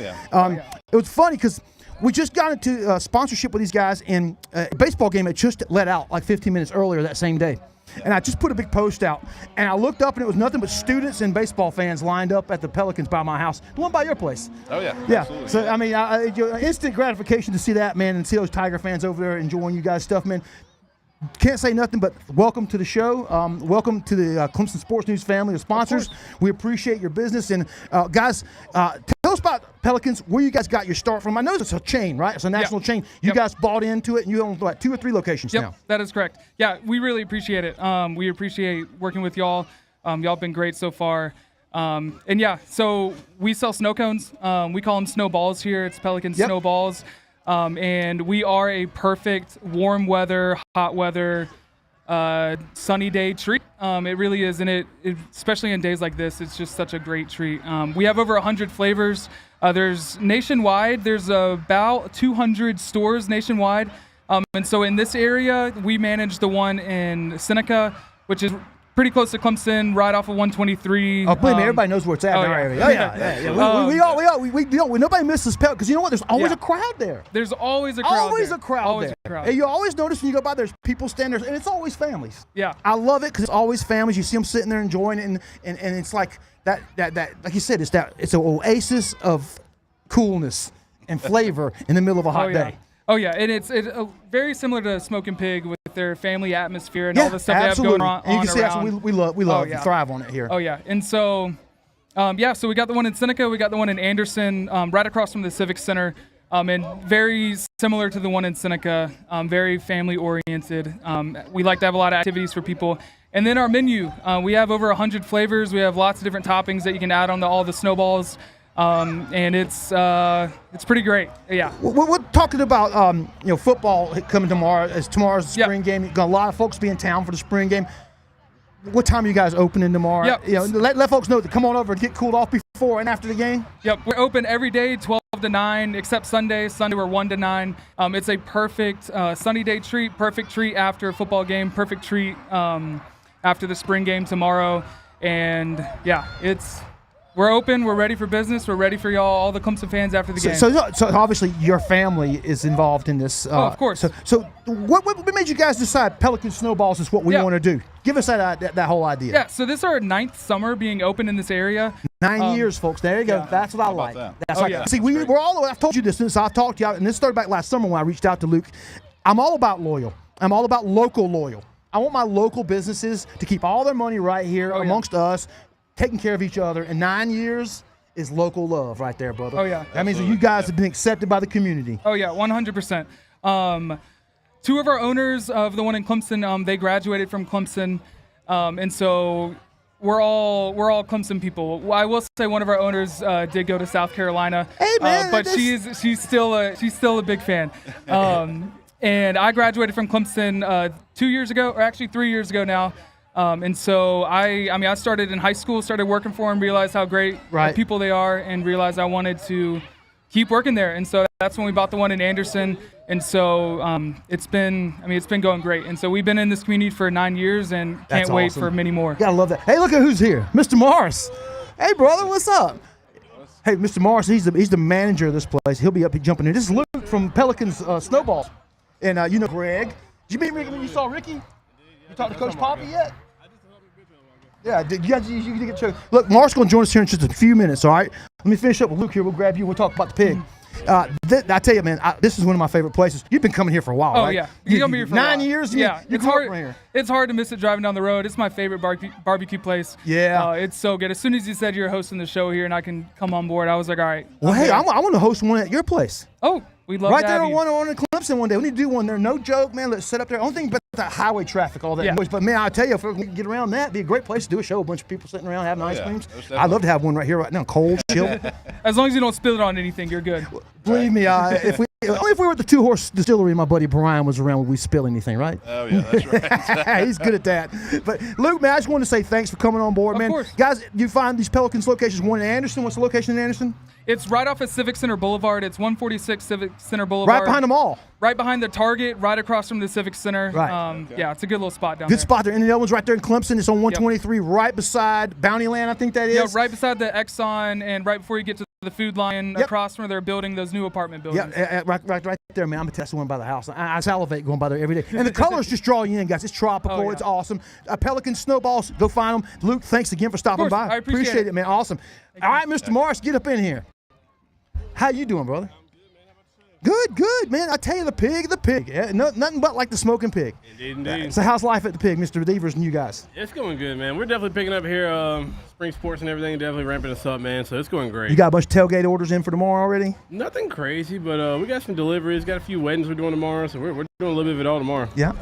yeah. It was funny because we just got into sponsorship with these guys in a baseball game that just let out like 15 minutes earlier that same day. And I just put a big post out, and I looked up, and it was nothing but students and baseball fans lined up at the Pelicans by my house, the one by your place. Oh, yeah. Yeah. Absolutely. So, I mean, instant gratification to see that, man, and see those Tiger fans over there enjoying you guys' stuff, man. Can't say nothing but welcome to the show. Welcome to the Clemson Sports News family of sponsors. We appreciate your business. And, guys, tell us about Pelicans, where you guys got your start from. I know it's a chain, right? It's a national chain. You guys bought into it, and you own, what, 2 or 3 locations now? That is correct. Yeah, we really appreciate it. We appreciate working with y'all. Y'all have been great so far. And, yeah, so we sell snow cones. We call them snowballs here. It's Pelican snowballs. And we are a perfect warm weather, hot weather, sunny day treat. It really is, and it especially in days like this, it's just such a great treat. We have over 100 flavors. There's nationwide. There's about 200 stores nationwide. And so in this area, we manage the one in Seneca, which is pretty close to Clemson, right off of 123. Oh, believe me, everybody knows where it's at in our area. Oh, yeah. We nobody misses Pelican, because you know what? There's always a crowd there. There's always a crowd Always there. a crowd Always there. a crowd. And you always notice when you go by, there's people standing there, and it's always families. Yeah. I love it because it's always families. You see them sitting there enjoying it, and it's like that, like you said, it's an oasis of coolness and flavor in the middle of a hot day. Oh, yeah, and it's very similar to Smoking Pig with their family atmosphere and all the stuff they have going on. And you can see around. we love thrive on it here. Oh, yeah, and so, so we got the one in Seneca, we got the one in Anderson, right across from the Civic Center, and very similar to the one in Seneca, very family-oriented. We like to have a lot of activities for people. And then our menu, we have over 100 flavors. We have lots of different toppings that you can add on to all the snowballs. And it's pretty great. Yeah. We're talking about football coming tomorrow. As tomorrow's the spring game. You've got a lot of folks be in town for the spring game. What time are you guys opening tomorrow? Yep. Let folks know to come on over and get cooled off before and after the game. Yep. We're open every day, 12 to 9, except Sunday. Sunday we're 1 to 9. It's a perfect sunny day treat. Perfect treat after a football game. Perfect treat after the spring game tomorrow. And yeah, we're open. We're ready for business. We're ready for y'all, all the Clemson fans after the game. So obviously your family is involved in this. Of course. So what made you guys decide Pelican Snowballs is what we want to do? Give us that whole idea. Yeah. So this is our 9th summer being open in this area. 9 years, folks. There you go. That's what I like. That's That's we're all. I've told you this since I've talked to you, and this started back last summer when I reached out to Luke. I'm all about loyal. I'm all about local loyal. I want my local businesses to keep all their money right here amongst us, taking care of each other. And 9 years is local love right there, brother. Oh, yeah. That means that you guys have been accepted by the community. Oh, yeah, 100%. 2 of our owners of the one in Clemson, they graduated from Clemson. And so we're all Clemson people. I will say one of our owners did go to South Carolina. Hey man, but she's still a big fan. And I graduated from Clemson 2 years ago, or actually 3 years ago now. And so I started in high school, started working for them, realized how great people they are, and realized I wanted to keep working there. And so that's when we bought the one in Anderson. And so it's been going great. And so we've been in this community for 9 years and can't wait for many more. Gotta love that. Hey, look at who's here, Mr. Morris. Hey, brother, what's up? Hey, Mr. Morris, he's the manager of this place. He'll be up here jumping in. This is Luke from Pelicans Snowballs. And you know Greg. Did you meet Ricky when you saw Ricky? You talked to Coach Poppy yet? Yeah, you did get to. Look, Mark's going to join us here in just a few minutes, all right? Let me finish up with Luke here. We'll grab you. We'll talk about the pig. I tell you, man, this is one of my favorite places. You've been coming here for a while, right? Oh, yeah. You've been here for 9 years? Yeah. It's hard. Right here. It's hard to miss it driving down the road. It's my favorite barbecue place. Yeah. It's so good. As soon as you said you're hosting the show here and I can come on board, I was like, all right. Well, hey, I want to host one at your place. Oh, we'd love right to there have you. on Clemson one day. We need to do one there. No joke, man. Let's set up there. Only thing about that highway traffic, all that noise. But, man, I tell you, if we can get around that, it'd be a great place to do a show. A bunch of people sitting around having ice creams. I'd love to have one right here right now, cold, chilled. As long as you don't spill it on anything, you're good. Believe me, only if we were at the Two Horse Distillery, my buddy Brian was around when we spill anything, right? Oh, yeah, that's right. He's good at that. But, Luke, man, I just want to say thanks for coming on board, man. Of course. Guys, you find these Pelicans locations, one in Anderson. What's the location in Anderson? It's right off of Civic Center Boulevard. It's 146 Civic Center Boulevard. Right behind the mall. Right behind the Target, right across from the Civic Center. Right. Yeah, it's a good little spot down there. Good spot there. And the other one's right there in Clemson. It's on 123, right beside Bountyland, I think that is. Yeah, right beside the Exxon and right before you get to the Food Lion, across from where they're building those new apartment buildings. Yeah, right there, man. I'm going to test the one by the house. I salivate going by there every day. And the colors just draw you in, guys. It's tropical. Yeah. It's awesome. Pelican Snowballs, go find them. Luke, thanks again for stopping by. I appreciate it, man. Awesome. All right, Mr. Morris, get up in here. How you doing, brother? Good, man. I tell you, the pig. Yeah, nothing but like the smoking pig. Indeed. So how's life at the pig, Mr. Devers and you guys? It's going good, man. We're definitely picking up here. Spring sports and everything definitely ramping us up, man. So it's going great. You got a bunch of tailgate orders in for tomorrow already? Nothing crazy, but we got some deliveries. Got a few weddings we're doing tomorrow, so we're doing a little bit of it all tomorrow. Yeah.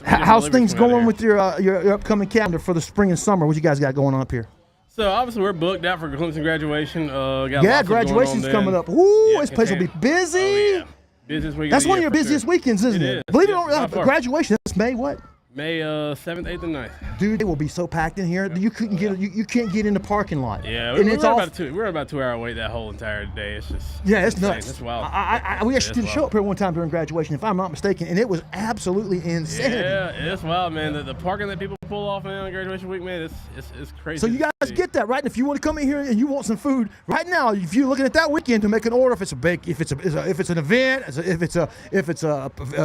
How's things going with your upcoming calendar for the spring and summer? What you guys got going on up here? So obviously we're booked out for Clemson graduation. Graduation's coming up. Ooh, this place will be busy. Oh, yeah. Busiest weekend. That's one of your busiest weekends, isn't it? Is. Believe it or not, graduation. That's May what? May 7th, 8th, and 9th. Dude, it will be so packed in here. You couldn't get. You can't get in the parking lot. Yeah, we're about 2 hour wait that whole entire day. It's just it's nuts. It's wild. We actually did a show up here one time during graduation, if I'm not mistaken, and it was absolutely insanity. Yeah, it's wild, man. The parking that people pull off on graduation week, man, it's crazy. So you guys get that, right? And if you want to come in here and you want some food right now, if you're looking at that weekend to make an order, if it's an event, if it's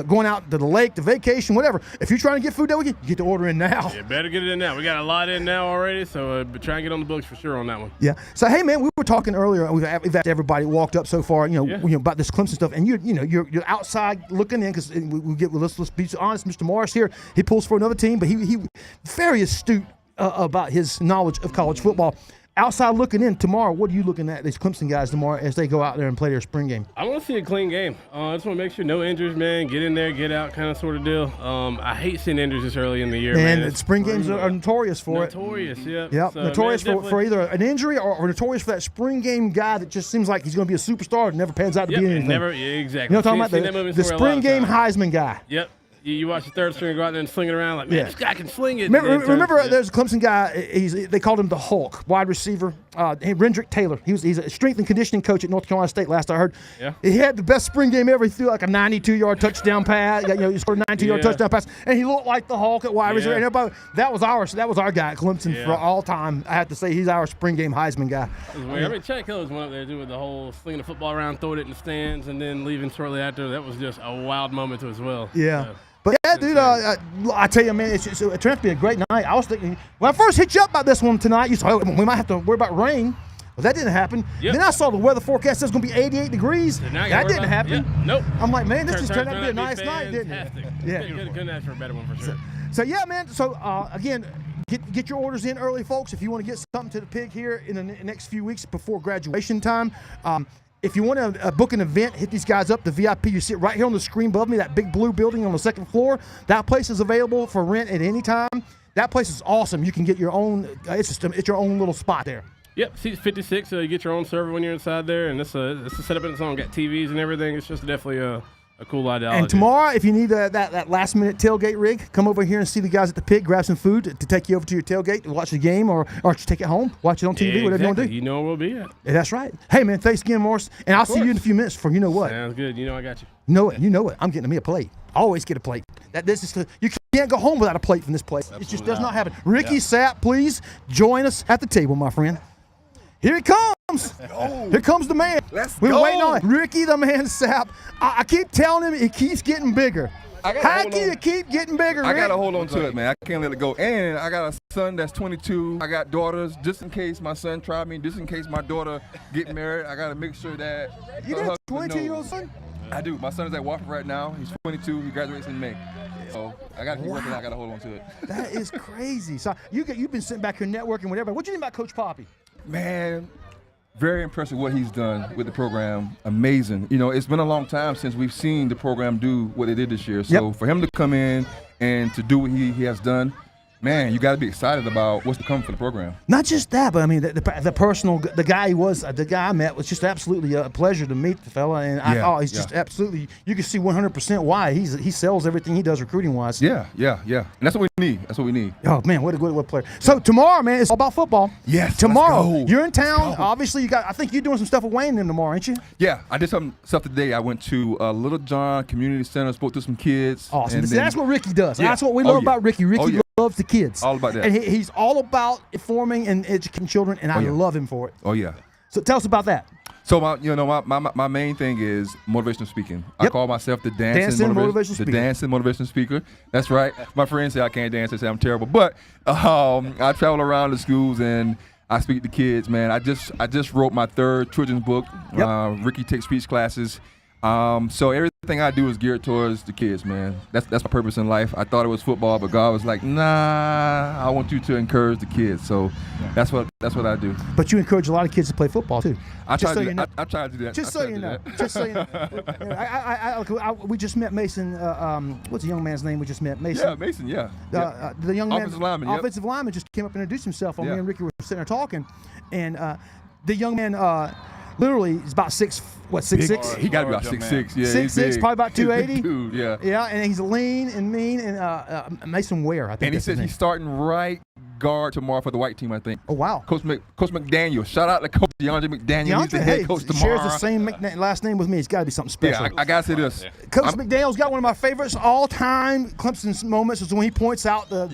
going out to the lake, to vacation, whatever. If you're trying to get food that weekend, you get the order in now. Yeah, better get it in now. We got a lot in now already, so try and get on the books for sure on that one. Yeah. So hey, man, we were talking earlier. We've asked everybody walked up so far, about this Clemson stuff, and you're outside looking in because let's be honest. Mr. Morris here, he pulls for another team, but he very astute about his knowledge of college football. Outside looking in tomorrow, what are you looking at these Clemson guys tomorrow as they go out there and play their spring game? I want to see a clean game. I just want to make sure no injuries, man. Get in there, get out, kind of sort of deal. I hate seeing injuries this early in the year, man. And spring games are notorious for it. Notorious, yeah. Yep, so, notorious for either an injury or notorious for that spring game guy that just seems like he's going to be a superstar and never pans out to be anything. Exactly. You know what I'm talking about? The spring game Heisman guy. Yep. You watch the third string go out there and sling it around like, man, this guy can sling it. Remember there's a Clemson guy, they called him the Hulk, wide receiver, Rendrick Taylor. He's a strength and conditioning coach at North Carolina State, last I heard. Yeah. He had the best spring game ever. He threw like a 92-yard touchdown pass. He scored a 92-yard touchdown pass, and he looked like the Hulk at wide receiver. And everybody, that was our guy at Clemson for all time. I have to say, he's our spring game Heisman guy. I mean, Chad Keller's one up there, too, with the whole slinging the football around, throwing it in the stands, and then leaving shortly after. That was just a wild moment as well. Yeah. But yeah, dude, I tell you, man, it turned out to be a great night. I was thinking, when I first hit you up about this one tonight, you said, we might have to worry about rain. Well, that didn't happen. Yep. Then I saw the weather forecast says it's going to be 88 degrees. That didn't happen. Yep. Nope. I'm like, man, this just turned out to be a nice night, didn't it? Yeah. Couldn't ask for a better one for sure. So yeah, man. So, again, get your orders in early, folks, if you want to get something to the pig here in the next few weeks before graduation time. If you want to book an event, hit these guys up, the VIP. You sit right here on the screen above me, that big blue building on the second floor. That place is available for rent at any time. That place is awesome. You can get your own. It's your own little spot there. Yep, seats 56. So you get your own server when you're inside there, and it's a setup in its own. Got TVs and everything. It's just definitely a cool ideology. And tomorrow, if you need that last-minute tailgate rig, come over here and see the guys at the pit, grab some food to take you over to your tailgate, to watch the game, or just take it home, watch it on TV, whatever you want to do. You know where we'll be at. Yeah, that's right. Hey, man, thanks again, Morris. And I'll see you in a few minutes for you know what. Sounds good. You know I got you. You know it. I'm getting me a plate. Always get a plate. You can't go home without a plate from this place. Absolutely. It just does not happen. Ricky Sapp, please join us at the table, my friend. Here he comes. Here comes the man. We've been waiting on it. Ricky the man Sapp. I keep telling him it keeps getting bigger. How can you keep getting bigger, Rick? I got to hold on to it, man. I can't let it go. And I got a son that's 22. I got daughters. Just in case my son tried me, just in case my daughter get married, I got to make sure that you got a 22-year-old son? I do. My son is at Wofford right now. He's 22. He graduates in May. So I got to keep working. I got to hold on to it. That is crazy. So you've been sitting back here networking with everybody. What do you think about Coach Poppy? Man, very impressed with what he's done with the program. Amazing. You know, it's been a long time since we've seen the program do what they did this year. So for him to come in and to do what he has done, man, you got to be excited about what's to come for the program. Not just that, but I mean, the guy I met was just absolutely a pleasure to meet the fella, and he's just absolutely. You can see 100% why he sells everything he does recruiting wise. Yeah, and that's what we need. That's what we need. Oh man, what a player! So tomorrow, man, it's all about football. Yes, tomorrow you're in town. Obviously, I think you're doing some stuff with Wayne them tomorrow, ain't you? Yeah, I did some stuff today. I went to Little John Community Center, spoke to some kids. Awesome. That's what Ricky does. Yeah. That's what we love about Ricky. Ricky loves the kids. All about that. And he's all about informing and educating children, and I love him for it. Oh, yeah. So tell us about that. So, my main thing is motivational speaking. I call myself the dancing motivational speaker. That's right. My friends say I can't dance. They say I'm terrible. But I travel around the schools, and I speak to kids, man. I just wrote my 3rd children's book. Ricky takes speech classes. So everything I do is geared towards the kids, man. That's my purpose in life. I thought it was football, but God was like, nah, I want you to encourage the kids. So that's what I do. But you encourage a lot of kids to play football too. I try to do that. Just so you know. We just met Mason. What's the young man's name we just met? Mason. Yeah, Mason. Yeah. The young man, offensive lineman, just came up and introduced himself. Me and Ricky were sitting there talking, and the young man. Literally, he's about 6'6". He got to be about 6'6". Yeah, 6'6", probably about 280. Dude, yeah. Yeah, and he's lean and mean, and Mason Ware, I think. And he said he's starting right guard tomorrow for the white team, I think. Oh, wow. Coach McDaniel. Shout out to Coach DeAndre McDaniel. He's the head coach tomorrow. Shares the same last name with me. It's got to be something special. Yeah, I got to say this. Coach McDaniel's got one of my favorites all-time Clemson moments is when he points out the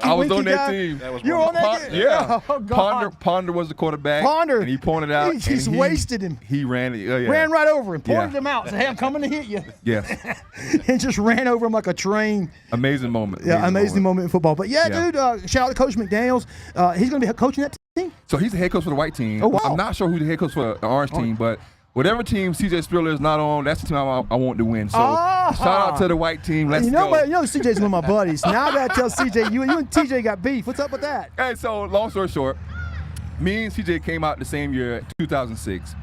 I was on that team. You were on that team? Yeah. Oh, God. Ponder was the quarterback. Ponder. And he pointed out. He's wasted him. He ran it. Ran right over him. Pointed him out. Said, hey, I'm coming to hit you. Yes. And just ran over him like a train. Amazing moment. Yeah, amazing moment in football. But dude, shout out to Coach McDaniels. He's going to be coaching that team. So he's the head coach for the white team. Oh, wow. I'm not sure who the head coach for the orange team, but whatever team CJ Spiller is not on, that's the team I want to win. So shout out to the white team. Let's go. CJ's one of my buddies. Now I got to tell CJ, you and TJ got beef. What's up with that? Hey, so long story short, me and CJ came out the same year, 2006.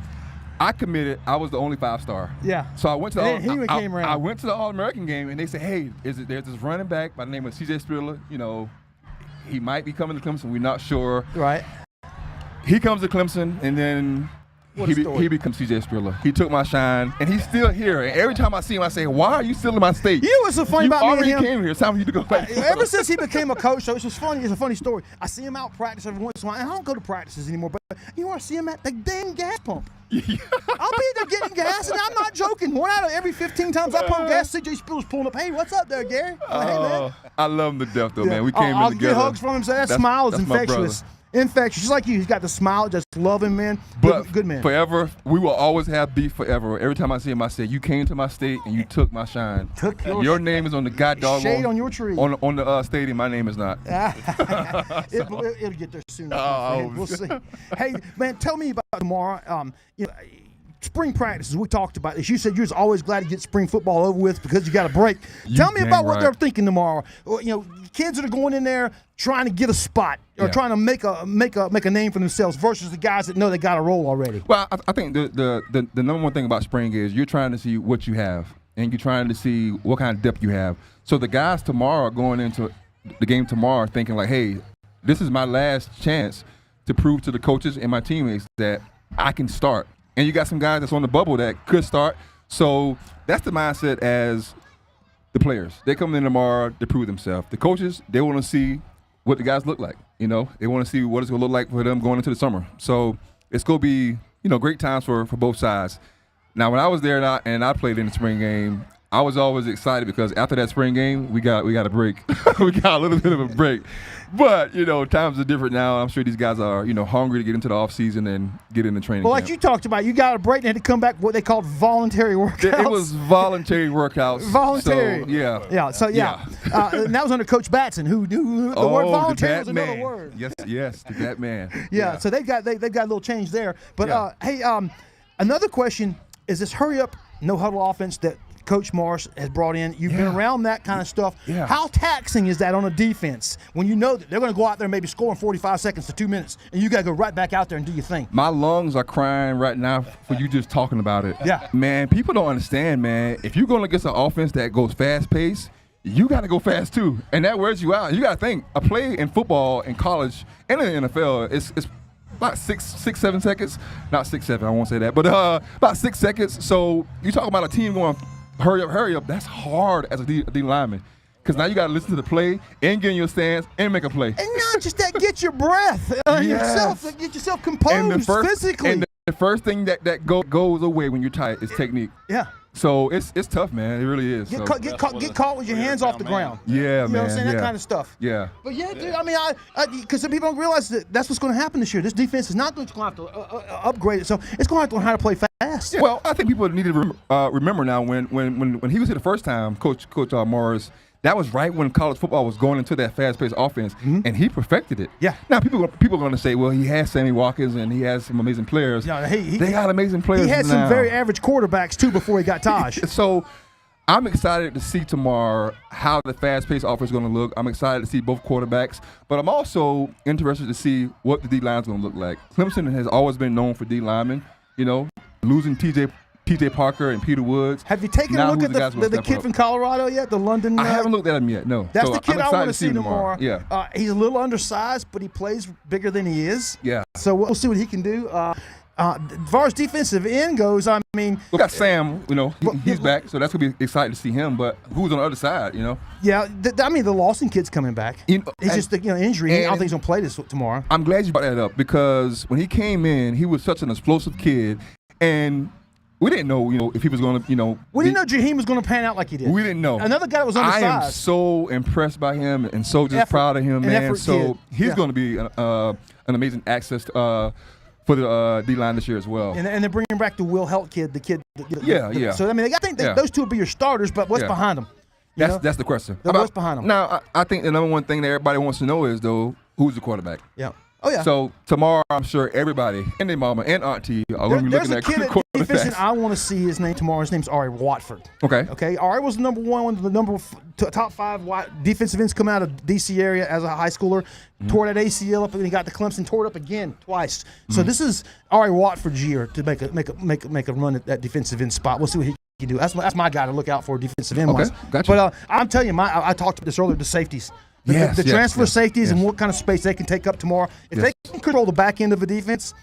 I committed. I was the only 5-star. Yeah. So I went to I went to the All-American game, and they said, hey, there's this running back by the name of CJ Spiller. You know, he might be coming to Clemson. We're not sure. Right. He comes to Clemson, and then he becomes CJ Spiller. He took my shine, and he's still here. And every time I see him, I say, why are you still in my state? You know what's so funny about me and him? You already came here. It's time for you to go back. Ever since he became a coach, so it's just funny. It's a funny story. I see him out practice every once in a while, and I don't go to practices anymore, but you want to see him at the dang gas pump. I'll be there getting gas, and I'm not joking. 1 out of every 15 times I pump gas, CJ Spiller's pulling up. Hey, what's up there, Gary? Like, hey, man. I love him to death, though, man. We came in I'll together. get hugs from him. So that smile is infectious. Infectious, just like you. He's got the smile, just love him, man. Good man. Forever, we will always have beef forever. Every time I see him, I say, you came to my state and you took my shine. Your name is on the goddamn shade on your tree. On the stadium, my name is not. It'll get there soon. We'll see. Hey, man, tell me about tomorrow. Spring practices, we talked about this. You said you was always glad to get spring football over with because you got a break. Tell me about what they're thinking tomorrow. Kids that are going in there trying to get a spot or trying to make a name for themselves versus the guys that know they got a role already. Well, I think the number one thing about spring is you're trying to see what you have and you're trying to see what kind of depth you have. So the guys tomorrow are going into the game tomorrow thinking like, hey, this is my last chance to prove to the coaches and my teammates that I can start. And you got some guys that's on the bubble that could start. So that's the mindset as the players. They come in tomorrow to prove themselves. The coaches, they want to see what the guys look like. You know, they want to see what it's going to look like for them going into the summer. So it's going to be, you know, great times for both sides. Now, when I was there and I played in the spring game, I was always excited because after that spring game, we got a break. We got a little bit of a break. But, you know, times are different now. I'm sure these guys are, you know, hungry to get into the offseason and get into training Well, camp. like you talked about, you got a break and had to come back what they called voluntary workouts. It was voluntary workouts. Voluntary. So, yeah. Yeah, so and that was under Coach Batson, who knew the word voluntary was another word. Yes, the Batman. Yeah, so they got a little change there. But, hey, another question is this hurry-up, no-huddle offense that Coach Morris has brought in. You've been around that kind of stuff. Yeah. How taxing is that on a defense when you know that they're going to go out there and maybe score in 45 seconds to 2 minutes, and you got to go right back out there and do your thing? My lungs are crying right now for you just talking about it. Yeah. Man, people don't understand, man. If you're going against an offense that goes fast-paced, you got to go fast too, and that wears you out. You got to think, a play in football, in college, and in the NFL, it's about 7 seconds. Not 6, 7, I won't say that, but about 6 seconds. So you talk about a team going, hurry up. That's hard as a D lineman. Because now you got to listen to the play and get in your stance and make a play. And not just that, get your breath yourself, get yourself composed physically. And the first thing that goes away when you're tired is technique. Yeah. So it's tough, man. It really is. Get caught with your hands off the ground. Yeah, you know man. what I'm saying? That kind of stuff. Yeah. But yeah, dude, I mean, because some people don't realize that's what's going to happen this year. This defense is not going to have to upgrade it, so it's going to have to learn how to play fast. Yeah. Well, I think people need to remember now when he was here the first time, Coach Morris. That was right when college football was going into that fast-paced offense, and he perfected it. Yeah. Now people are going to say, well, he has Sammy Watkins and he has some amazing players. Yeah, they got amazing players. He had some very average quarterbacks too before he got Taj. So I'm excited to see tomorrow how the fast-paced offense is going to look. I'm excited to see both quarterbacks, but I'm also interested to see what the D line is going to look like. Clemson has always been known for D linemen. You know, losing T.J. Parker and Peter Woods. Have you taken a look at the kid from Colorado yet? The London. I haven't looked at him yet. No. That's the kid I want to see tomorrow. Yeah. He's a little undersized, but he plays bigger than he is. Yeah. So we'll see what he can do. As far as defensive end goes, I mean, we got Sam. You know, he's back, so that's gonna be exciting to see him. But who's on the other side? You know. Yeah. I mean, the Lawson kid's coming back. He's just injury. I don't think he's gonna play this tomorrow. I'm glad you brought that up because when he came in, he was such an explosive kid, and we didn't know, you know, if he was going to, you know. We didn't know Jaheim was going to pan out like he did. We didn't know. Another guy that was undersized. I am so impressed by him and so just proud of him, man. So he's going to be an amazing access for the D-line this year as well. And they're bringing back the Will Helt kid, the kid. Yeah. So, I mean, I think those two will be your starters, but what's behind them? That's the question. What's behind them? Now, I think the number one thing that everybody wants to know is, though, who's the quarterback? Yeah. Oh, yeah. So tomorrow, I'm sure everybody and their mama and auntie are going to be looking at quarterbacks. There's a kid at I want to see his name tomorrow. His name's Ari Watford. Okay. Ari was number one, the top 5 defensive ends coming out of D.C. area as a high schooler. Tore that ACL up, and then he got to Clemson, tore it up again twice. So this is Ari Watford's year to make a run at that defensive end spot. We'll see what he can do. That's my guy to look out for defensive end wise. Gotcha. But I'm telling you, I talked about this earlier. The safeties. The transfer safeties and what kind of space they can take up tomorrow. If they can control the back end of a defense,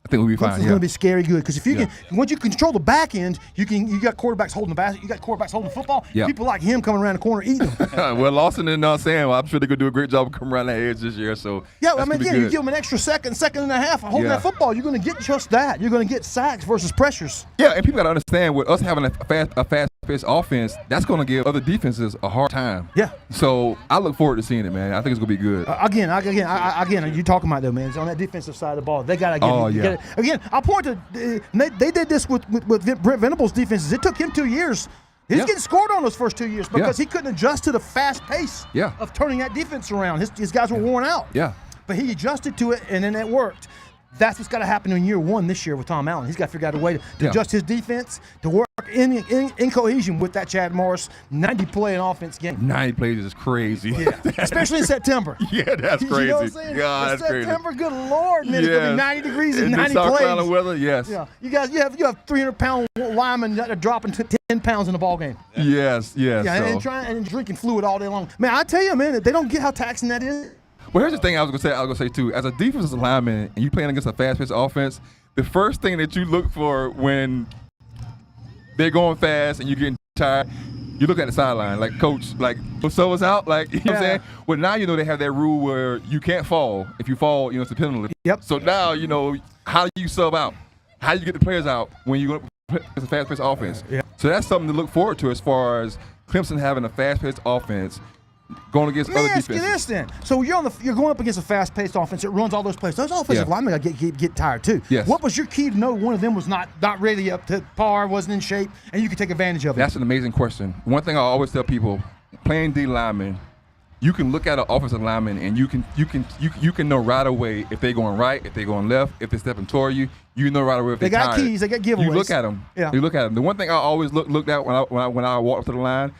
I think we'll be fine. It's going to be scary good because if you can, once you control the back end, you got quarterbacks holding the basket, you got quarterbacks holding the football. Yeah. People like him coming around the corner eating them. Well, Lawson and Sam, I'm sure they're going to do a great job of coming around that edge this year. So you give them an extra second and a half holding that football. You're going to get just that. You're going to get sacks versus pressures. Yeah, and people got to understand with us having a fast-paced offense, that's going to give other defenses a hard time. Yeah. So I look forward to seeing it, man. I think it's going to be good. Again, you talking about though, man? It's on that defensive side of the ball. They got to get it. Again, I'll point to they did this with Brent Venables' defenses. It took him 2 years. He was getting scored on those first 2 years because he couldn't adjust to the fast pace of turning that defense around. His guys were worn out. Yeah. But he adjusted to it, and then it worked. That's what's got to happen in year 1 this year with Tom Allen. He's got to figure out a way to adjust his defense to work in cohesion with that Chad Morris 90-play and offense game. 90 plays is crazy. Yeah, especially in September. Yeah, that's crazy. You know what I'm saying? God, that's crazy. September, good Lord, man, it's gonna be 90 degrees and 90 South plays. Carolina weather, yes. Yeah, you have 300-pound linemen that are dropping 10 pounds in the ball game. Yes. Yeah, So. and drinking fluid all day long. Man, I tell you, man, they don't get how taxing that is. Well, here's the thing I was gonna say too. As a defensive lineman and you playing against a fast-paced offense, the first thing that you look for when they're going fast and you're getting tired, you look at the sideline, like, coach, like, so is out, like, you know what I'm saying? Well, now you know they have that rule where you can't fall. If you fall, it's a penalty. Yep. So now how do you sub out? How do you get the players out when you go against a fast-paced offense? Yeah. So that's something to look forward to as far as Clemson having a fast-paced offense going against other defenses. Let me ask you this then. So you're going up against a fast-paced offense. It runs all those plays. Those offensive linemen got to get tired too. Yes. What was your key to know one of them was not really up to par, wasn't in shape, and you could take advantage of it? That's an amazing question. One thing I always tell people, playing D lineman, you can look at an offensive lineman and you can know right away if they're going right, if they're going left, if they're stepping toward you. You know right away if they they're got tired. keys. They got giveaways. You look at them. Yeah. You look at them. The one thing I always looked at when I walk up to the line,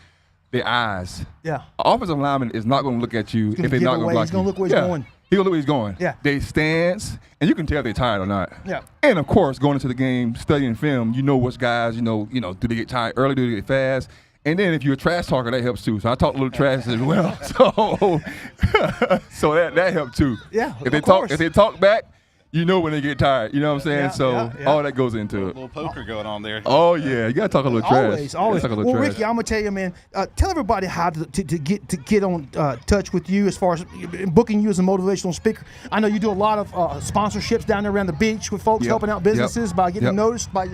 their eyes. Yeah. An offensive lineman is not going to look at you if they're not going to block you. He's going to look where he's going. He'll look where he's going. Yeah. They stance, and you can tell if they're tired or not. Yeah. And of course, going into the game, studying film, you know which guys, do they get tired early, do they get fast? And then if you're a trash talker, that helps too. So I talk a little trash as well. So that helped too. Yeah. If they talk back, you know when they get tired. You know what I'm saying? Yeah, so yeah. all that goes into it. A little poker going on there. Oh yeah, you gotta talk a little trash. Always. Well, Ricky, I'm gonna tell you, man. Tell everybody how to get on touch with you as far as booking you as a motivational speaker. I know you do a lot of sponsorships down there around the beach with folks helping out businesses by getting noticed by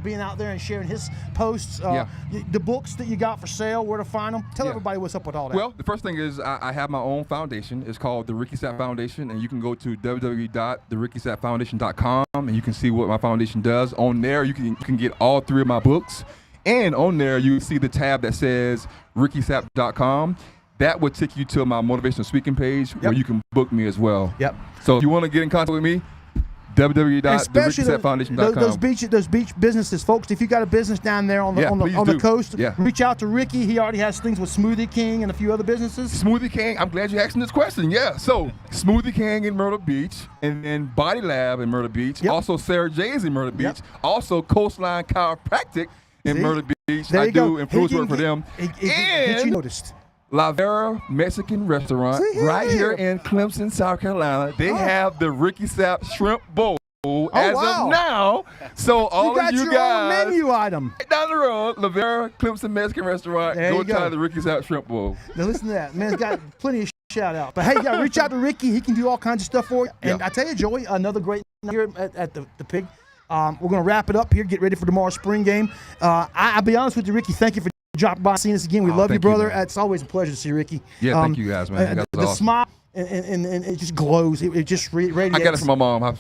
being out there and sharing his posts. The books that you got for sale, where to find them. Tell everybody what's up with all that. Well, the first thing is I have my own foundation. It's called the Ricky Sapp Foundation, and you can go to www.therickysapfoundation.com and you can see what my foundation does. On there, you can get all 3 of my books, and on there you see the tab that says rickysap.com. That will take you to my motivational speaking page where you can book me as well. Yep. So if you want to get in contact with me, www.therickysapfoundation.com. Those beach businesses, folks. If you got a business down there on the coast, reach out to Ricky. He already has things with Smoothie King and a few other businesses. Smoothie King, I'm glad you're asking this question. Yeah, so Smoothie King in Myrtle Beach, and then Body Lab in Myrtle Beach. Yep. Also Sarah J's in Myrtle Beach. Also Coastline Chiropractic in Myrtle Beach. There I do influence work for them. Get you noticed. La Vera Mexican Restaurant right here in Clemson, South Carolina. They have the Ricky Sapp Shrimp Bowl of now. So all of you guys, own menu item down the road, La Vera Clemson Mexican Restaurant. Go try the Ricky Sapp Shrimp Bowl. Now listen to that. Man's got plenty of shout out. But hey, reach out to Ricky. He can do all kinds of stuff for you. And I tell you, Joey, another great night here at the Pig. We're going to wrap it up here. Get ready for tomorrow's spring game. I'll be honest with you, Ricky. Thank you for dropping by and seeing us again. We love you, brother. It's always a pleasure to see Ricky. Yeah, thank you guys, man. The awesome smile and it just glows. It just radiates. I got it from my mom.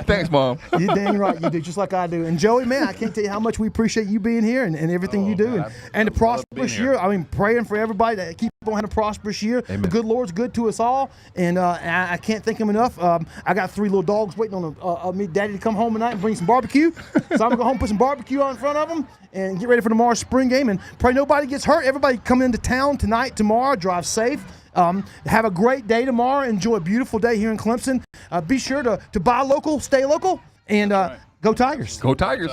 Thanks, Mom. You're dang right. You do, just like I do. And Joey, man, I can't tell you how much we appreciate you being here and everything you do. And the prosperous year. I mean, praying for everybody to keep on having a prosperous year. Amen. The good Lord's good to us all. And I can't thank him enough. I got 3 little dogs waiting on me, Daddy, to come home tonight and bring some barbecue. So I'm going to go home and put some barbecue out in front of them and get ready for tomorrow's spring game. And pray nobody gets hurt. Everybody coming into town tonight, tomorrow, drive safe. Have a great day tomorrow. Enjoy a beautiful day here in Clemson. Be sure to buy local, stay local, and go Tigers. Go Tigers.